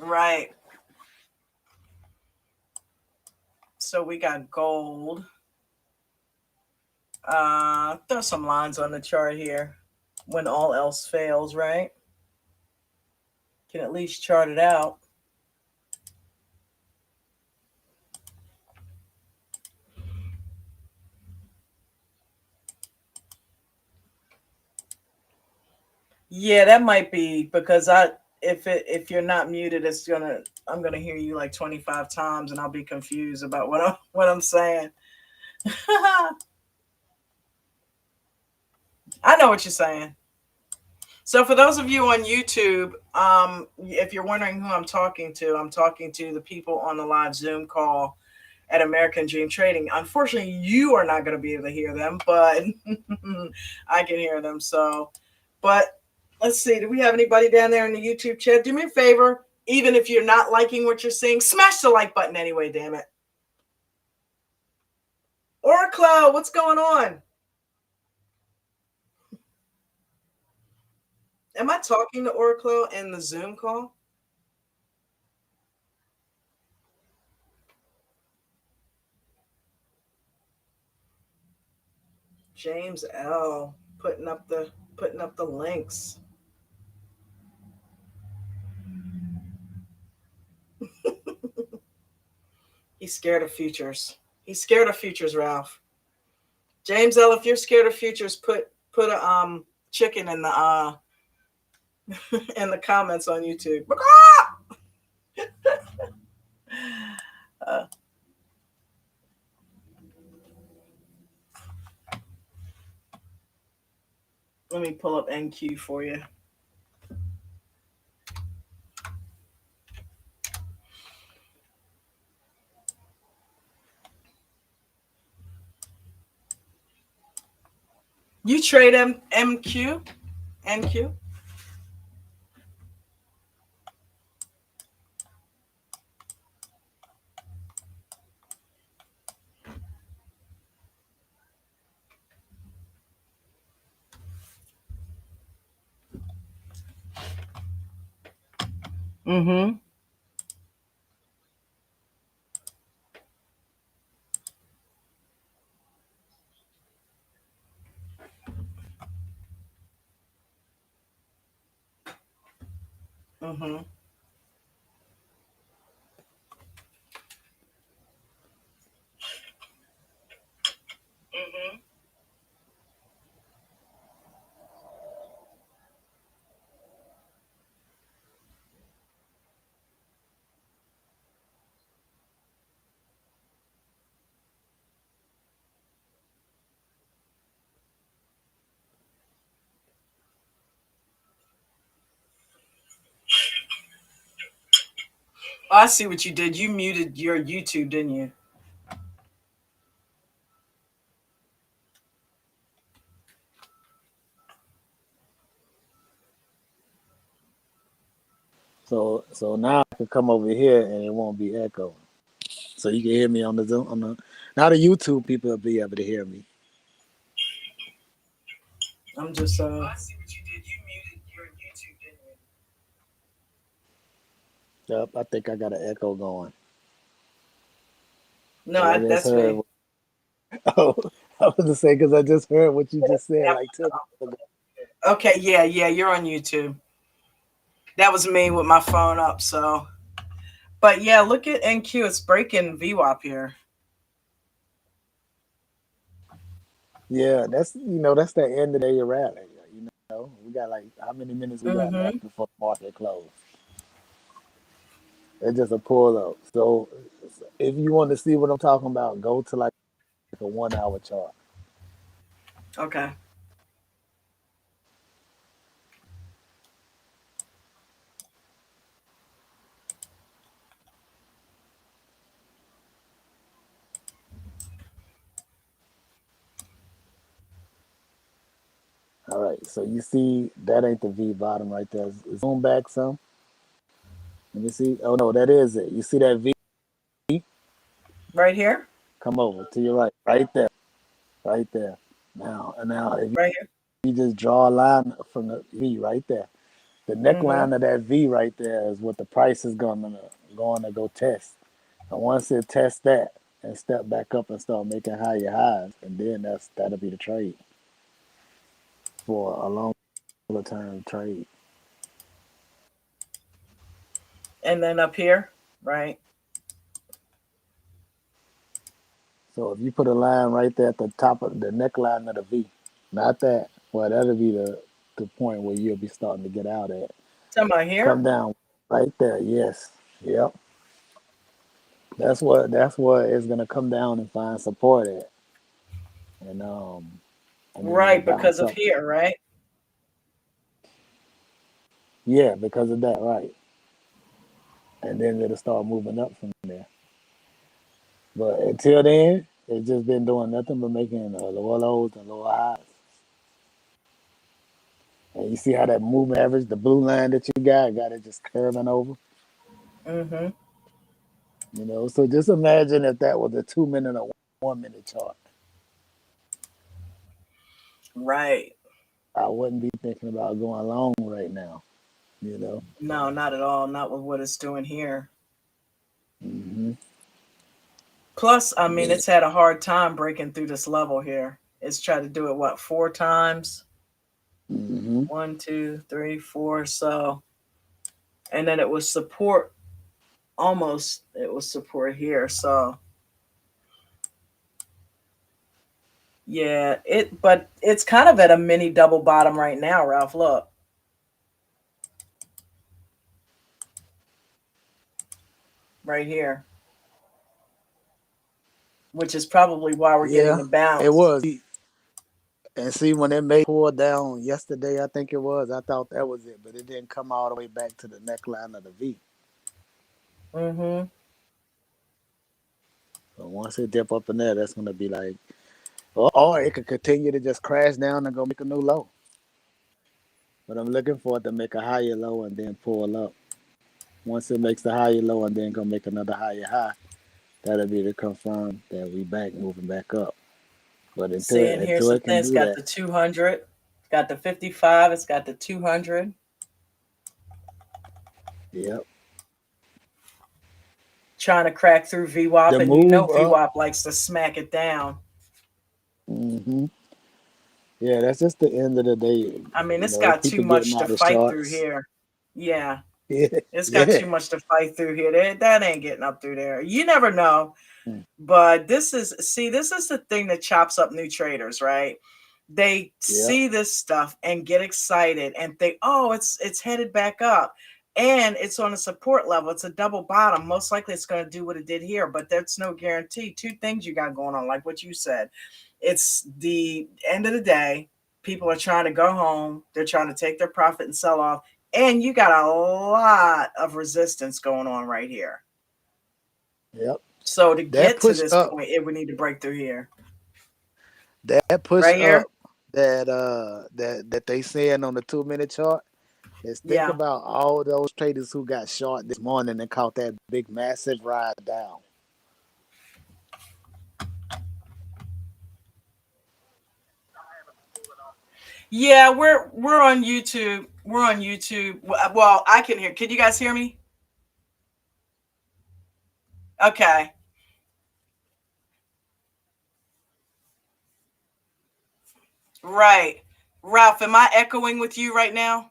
Right. So we got gold. Throw some lines on the chart here. When all else fails, right? Can at least chart it out. Yeah, that might be because if you're not muted, I'm gonna hear you like 25 times and I'll be confused about what I'm saying. I know what you're saying. So for those of you on YouTube, if you're wondering who I'm talking to the people on the live Zoom call at American Dream Trading. Unfortunately, you are not going to be able to hear them, but I can hear them. So, but let's see. Do we have anybody down there in the YouTube chat? Do me a favor, even if you're not liking what you're seeing, smash the like button anyway. Damn it, Oracloud, what's going on? Am I talking to Oracloud in the Zoom call? James L putting up the links. He's scared of futures. He's scared of futures, Ralph. James L, if you're scared of futures, put a chicken in the in the comments on YouTube. uh, Let me pull up NQ for you. You trade MQ, NQ. Mm-hmm. Mm-hmm. Mm-hmm. Oh, I see what you did. You muted your YouTube, didn't you? So now I can come over here and it won't be echoing. So you can hear me on the Zoom. Now the YouTube people will be able to hear me. I'm just. Oh, I see what you did. You muted your YouTube, didn't you? Yep, I think I got an echo going. No, I just that's heard. me. Oh, I was to say because I just heard what you just said like 2 minutes ago. Okay, yeah, you're on YouTube. That was me with my phone up, so. But yeah, look at NQ. It's breaking VWAP here. Yeah, that's the end of the day rally. We got like how many minutes we got Mm-hmm. left before the market close? It's just a pull up. So if you want to see what I'm talking about, go to like a 1 hour chart. Okay. All right. So you see that ain't the V bottom right there. Zoom back some. Let me see. Oh no, that is it. You see that V? Right here? Come over to your right. Right there. Right there. Now if Right here. you just draw a line from the V right there. The Mm-hmm. neckline of that V right there is what the price is going to go test. And once it tests that and step back up and start making higher highs, and then that'll be the trade for a longer term trade. And then up here, right? So if you put a line right there at the top of the neckline of the V, not that, well, that'll be the point where you'll be starting to get out at. Talking about Come here? down right there. Yes. Yep. That's what it's gonna come down and find support at, and and then it'll Right, because bounce of up. here, right? Yeah, because of that, right? And then it'll start moving up from there. But until then, it's just been doing nothing but making lower lows and lower highs. And you see how that moving average, the blue line that you got it just curving over. Mm-hmm. So just imagine if that was a 2 minute or 1 minute chart. Right. I wouldn't be thinking about going long right now. You know. No, not at all. Not with what it's doing here. Hmm. Plus, I mean, Yeah. it's had a hard time breaking through this level here. It's tried to do it, what, 4 times? Hmm. One, two, three, four. So, and then it was support almost, it was support here. So, yeah, but it's kind of at a mini double bottom right now, Ralph. Look, right here, which is probably why we're getting Yeah, the it bounce. was. And see, when it made pull down yesterday, I think it was. I thought that was it, but it didn't come all the way back to the neckline of the V. Mm-hmm. So once it dip up in there, that's gonna be like, or it could continue to just crash down and go make a new low. But I'm looking for it to make a higher low and then pull up. Once it makes the higher low and then go make another higher high, that'll be to confirm that we back moving back up. But until See, and here's until the it thing: can it's do got that, the 200, it's got the 55, it's got the 200. yep. Trying to crack through VWAP, The and you know move up. VWAP likes to smack it down. Hmm. Yeah, that's just the end of the day. I mean, it's got too People getting much to out of fight through shots. here. Yeah, Yeah, it's got yeah. too much to fight through here. That ain't getting up through there. You never know. Mm. But this is the thing that chops up new traders, right? They Yep, see this stuff and get excited and think, oh, it's headed back up. And it's on a support level. It's a double bottom. Most likely it's going to do what it did here, but that's no guarantee. Two things you got going on, like what you said. It's the end of the day. People are trying to go home. They're trying to take their profit and sell off. And you got a lot of resistance going on right here. yep. So to That get to push this up, point, it would need to break through here. that push Right here? up that they saying on the 2 minute chart is think Yeah. about all those traders who got short this morning and caught that big massive ride down. Yeah, we're on YouTube. We're on YouTube. Well, I can hear. Can you guys hear me? Okay. Right. Ralph, am I echoing with you right now?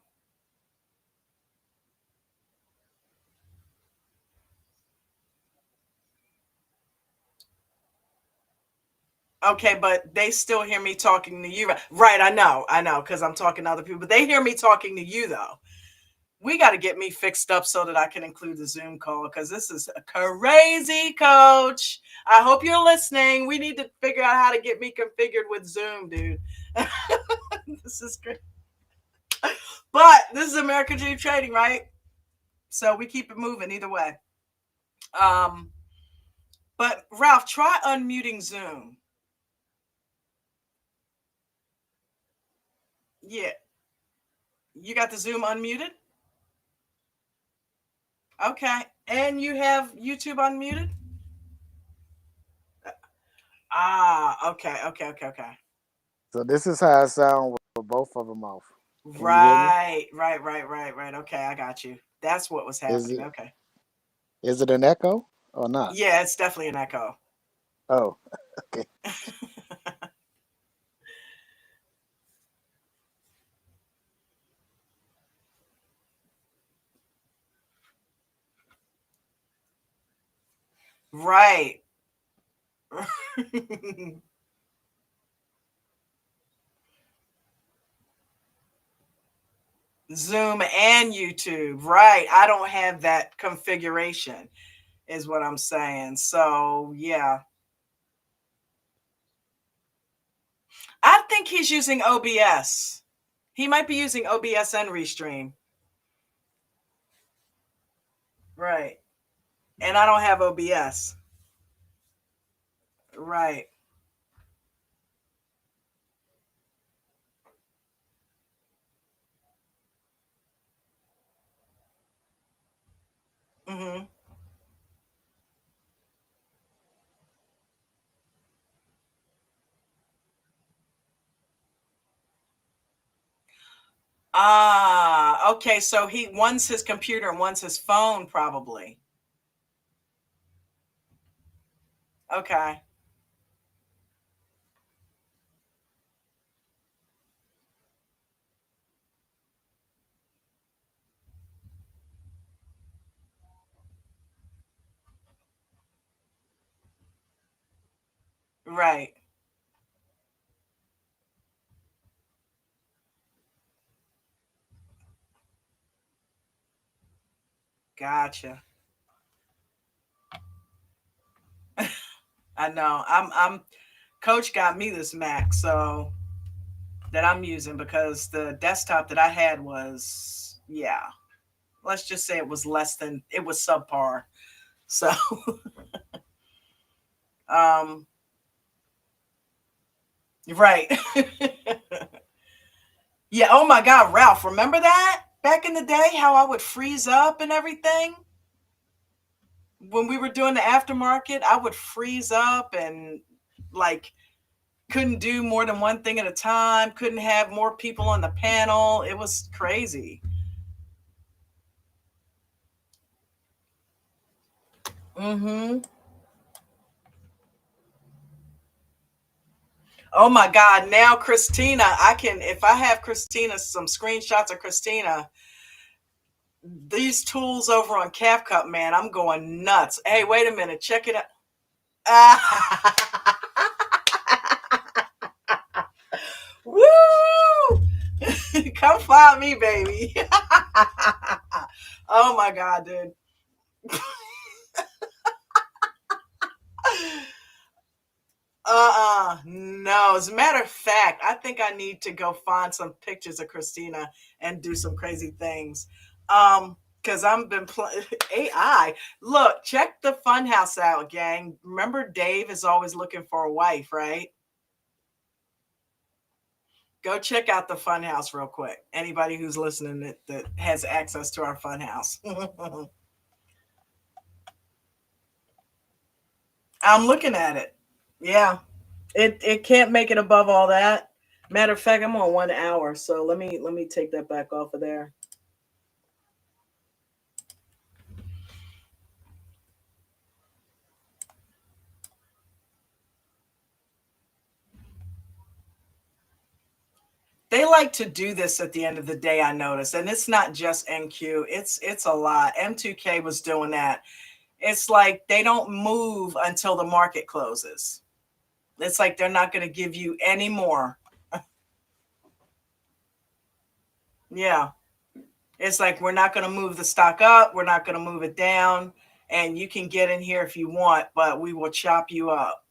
Okay, but they still hear me talking to you. Right, I know, because I'm talking to other people, but they hear me talking to you though. We got to get me fixed up so that I can include the Zoom call because this is crazy, coach. I hope you're listening. We need to figure out how to get me configured with Zoom, dude. This is great. But this is American Dream Trading, right? So we keep it moving either way. Um, but Ralph, try unmuting Zoom. Yeah. You got the Zoom unmuted? Okay. And you have YouTube unmuted? Ah, okay. So this is how it sounds with both of them off. Can you hear me? Right. Okay, I got you. That's what was Is happening. it Okay. is it an echo or not? Yeah, it's definitely an echo. Oh, okay. Right. Zoom and YouTube. Right. I don't have that configuration, is what I'm saying. So, yeah. I think he's using OBS. He might be using OBS and Restream. Right. And I don't have OBS. Right. Mm-hmm. Ah, okay. So he one's his computer and one's his phone, probably. Okay. Right. Gotcha. I know. I'm Coach got me this Mac, so that I'm using because the desktop that I had was, yeah, let's just say it was less than, it was subpar. So um right. Yeah, oh my God, Ralph, remember that? Back in the day, how I would freeze up and everything? When we were doing the aftermarket, I would freeze up and like couldn't do more than one thing at a time, couldn't have more people on the panel. It was crazy. Mm-hmm. Oh my God. Now Christina, I can, if I have Christina, some screenshots of Christina, these tools over on CapCut, man, I'm going nuts. Hey, wait a minute. Check it out. Woo! Come find me, baby. Oh my God, dude. No. As a matter of fact, I think I need to go find some pictures of Christina and do some crazy things. Because I've been playing AI. Look, check the Funhouse out, gang. Remember, Dave is always looking for a wife, right? Go check out the Funhouse real quick. Anybody who's listening that has access to our Funhouse. I'm looking at it. Yeah. It can't make it above all that. Matter of fact, I'm on 1 hour, so let me take that back off of there. They like to do this at the end of the day, I notice, and it's not just NQ. It's a lot. M2K was doing that. It's like they don't move until the market closes. It's like they're not going to give you any more. Yeah. It's like we're not going to move the stock up, we're not going to move it down, and you can get in here if you want, but we will chop you up.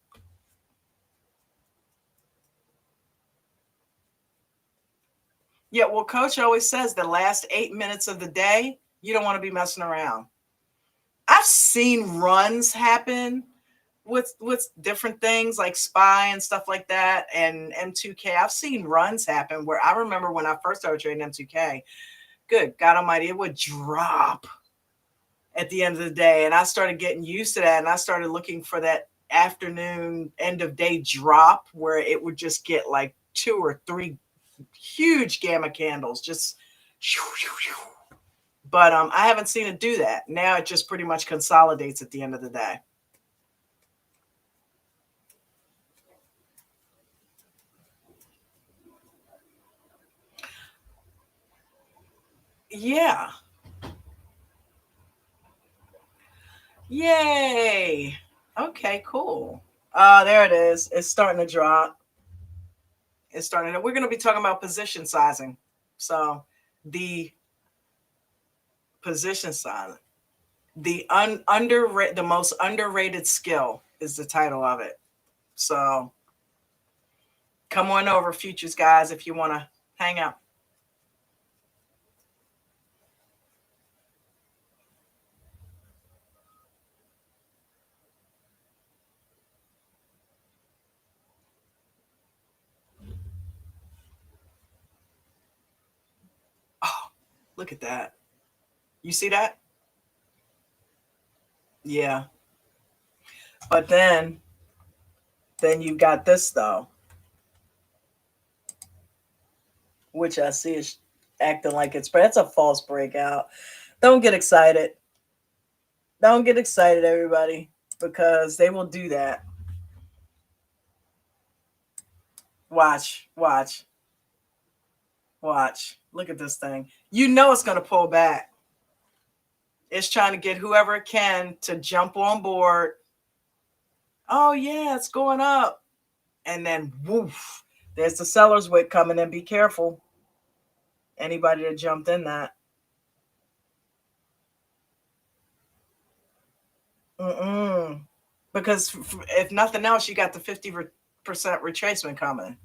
Yeah, well, Coach always says the last 8 minutes of the day, you don't want to be messing around. I've seen runs happen with different things like SPY and stuff like that, and M2K. I've seen runs happen where I remember when I first started trading M2K. Good God Almighty, it would drop at the end of the day, and I started getting used to that, and I started looking for that afternoon end of day drop where it would just get like 2 or 3 huge gamma candles, just. But I haven't seen it do that. Now it just pretty much consolidates at the end of the day. Yeah. Yay. Okay, cool. There it is. It's starting to drop. It's starting to. We're going to be talking about position sizing. So the position sizing, the the most underrated skill is the title of it. So come on over, futures guys, if you want to hang out. Oh, look at that. You see that? Yeah. But then you've got this though, which I see is acting like but it's a false breakout. Don't get excited. Don't get excited, everybody, because they will do that. Watch. Look at this thing. You know it's going to pull back. It's trying to get whoever it can to jump on board. Oh, yeah, it's going up. And then, woof, there's the seller's wick coming in. Be careful. Anybody that jumped in that. Because if nothing else, you got the 50% retracement coming.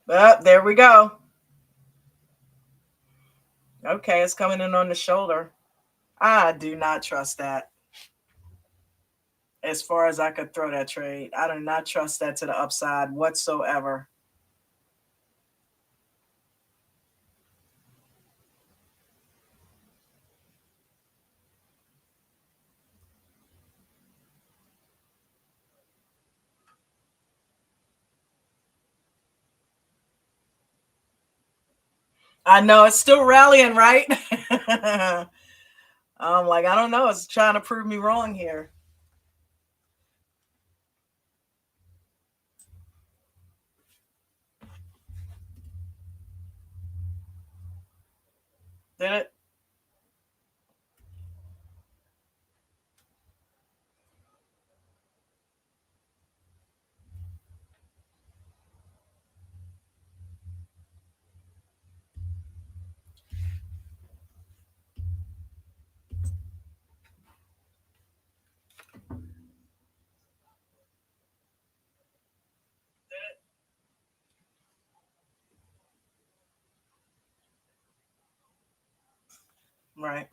There we go. Okay, it's coming in on the shoulder. I do not trust that. As far as I could throw that trade, I do not trust that to the upside whatsoever. I know it's still rallying, right? I'm like, I don't know. It's trying to prove me wrong here. Did it? Right.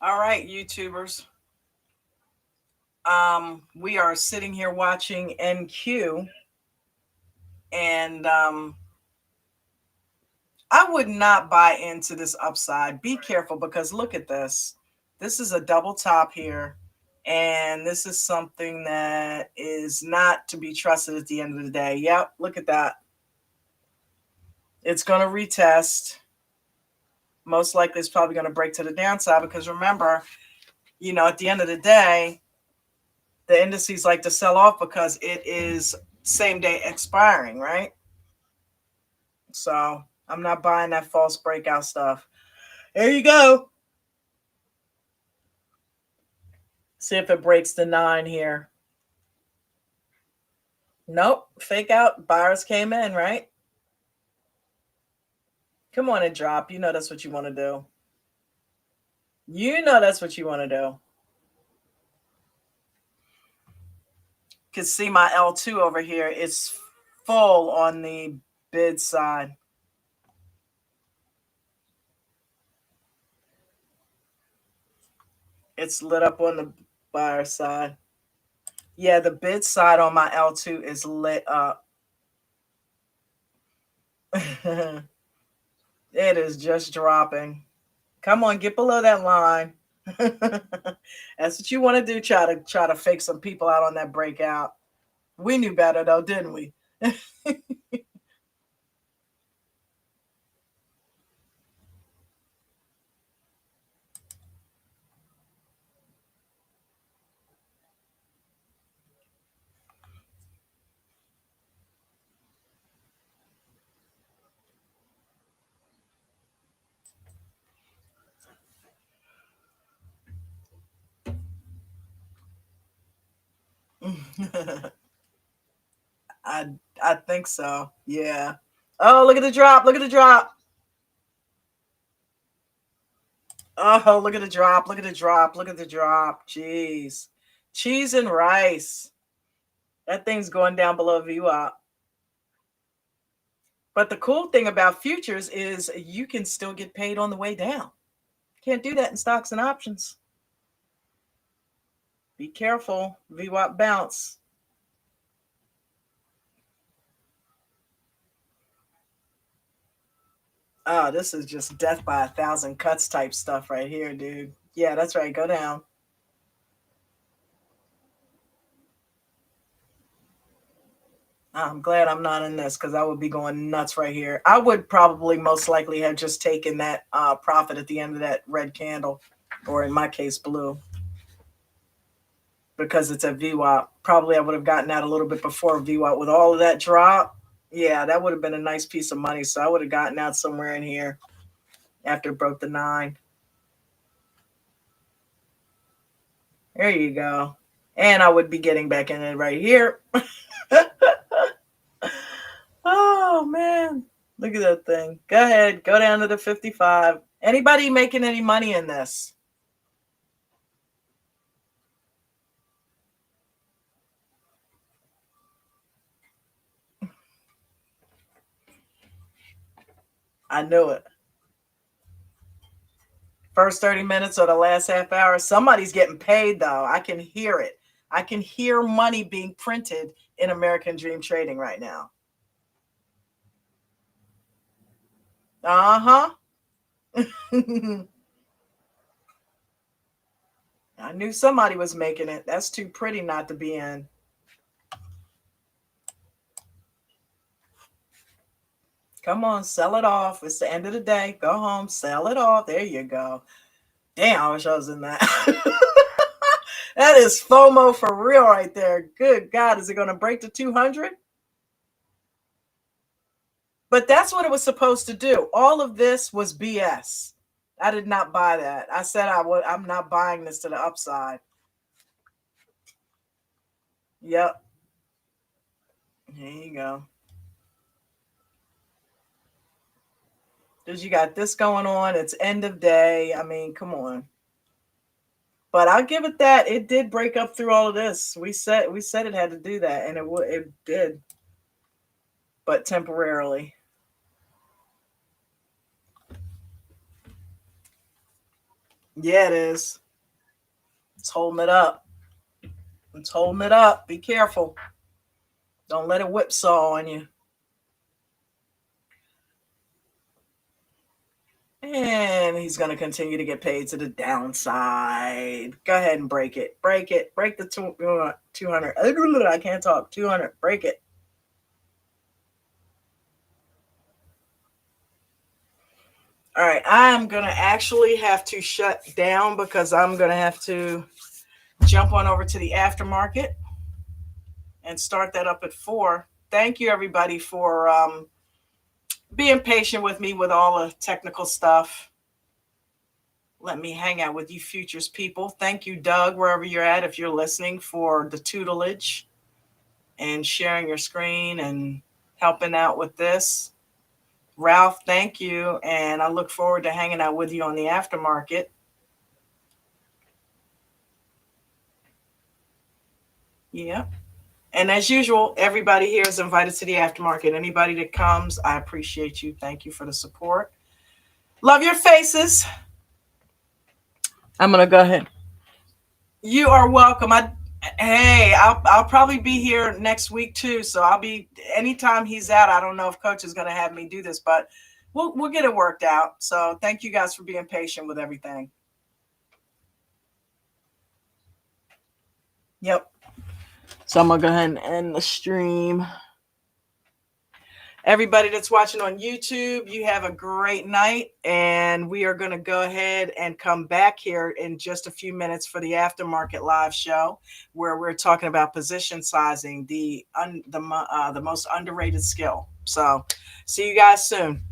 All right, YouTubers. We are sitting here watching NQ, and I would not buy into this upside. Be careful, because look at this. This is a double top here, and this is something that is not to be trusted at the end of the day. Yep, look at that. It's going to retest. Most likely it's probably going to break to the downside, because remember, at the end of the day, the indices like to sell off because it is same day expiring, right? So I'm not buying that false breakout stuff. There you go. See if it breaks the 9 here. Nope. Fake out. Buyers came in, right? Come on and drop. You know that's what you want to do. You know that's what you want to do. Can see my L2 over here. It's full on the bid side. It's lit up on the buyer side. Yeah, the bid side on my L2 is lit up. It is just dropping. Come on, get below that line. That's what you want to do. Try to fake some people out on that breakout. We knew better though, didn't we? I I think so. Yeah. Oh, look at the drop. Look at the drop. Oh, look at the drop. Look at the drop. Look at the drop. Jeez. Cheese and rice. That thing's going down below VWAP. But the cool thing about futures is you can still get paid on the way down. Can't do that in stocks and options. Be careful. VWAP bounce. Oh, this is just death by 1,000 cuts type stuff right here, dude. Yeah, that's right. Go down. I'm glad I'm not in this because I would be going nuts right here. I would probably most likely have just taken that profit at the end of that red candle, or in my case, blue, because it's a VWAP. Probably I would have gotten out a little bit before VWAP with all of that drop. Yeah, that would have been a nice piece of money. So I would have gotten out somewhere in here after it broke the 9. There you go. And I would be getting back in it right here. Oh, man. Look at that thing. Go ahead. Go down to the 55. Anybody making any money in this? I knew it. First 30 minutes or the last half hour. Somebody's getting paid, though. I can hear it. I can hear money being printed in American Dream Trading right now. Uh-huh. I knew somebody was making it. That's too pretty not to be in. Come on, sell it off. It's the end of the day. Go home, sell it off. There you go. Damn, I wish I was in that. That is FOMO for real right there. Good God, is it going to break to 200? But that's what it was supposed to do. All of this was BS. I did not buy that. I said I'm not buying this to the upside. Yep. There you go. Because you got this going on. It's end of day. I mean, come on. But I'll give it that. It did break up through all of this. We said it had to do that, and it did. But temporarily. Yeah, it is. It's holding it up. It's holding it up. Be careful. Don't let it whipsaw on you. And he's going to continue to get paid to the downside. Go ahead and break it. Break it. Break the 200. I can't talk. 200. Break it. All right. I'm going to actually have to shut down because I'm going to have to jump on over to the aftermarket and start that up at 4. Thank you, everybody, for being patient with me with all the technical stuff. Let me hang out with you futures people. Thank you, Doug, wherever you're at, if you're listening, for the tutelage and sharing your screen and helping out with this. Ralph, thank you. And I look forward to hanging out with you on the aftermarket. Yeah. And as usual, everybody here is invited to the aftermarket. Anybody that comes, I appreciate you. Thank you for the support. Love your faces. I'm going to go ahead. You are welcome. I'll probably be here next week too. So I'll be, anytime he's out, I don't know if Coach is going to have me do this, but we'll get it worked out. So thank you guys for being patient with everything. Yep. So I'm gonna go ahead and end the stream. Everybody that's watching on YouTube, you have a great night. And we are going to go ahead and come back here in just a few minutes for the aftermarket live show, where we're talking about position sizing, the most underrated skill. So see you guys soon.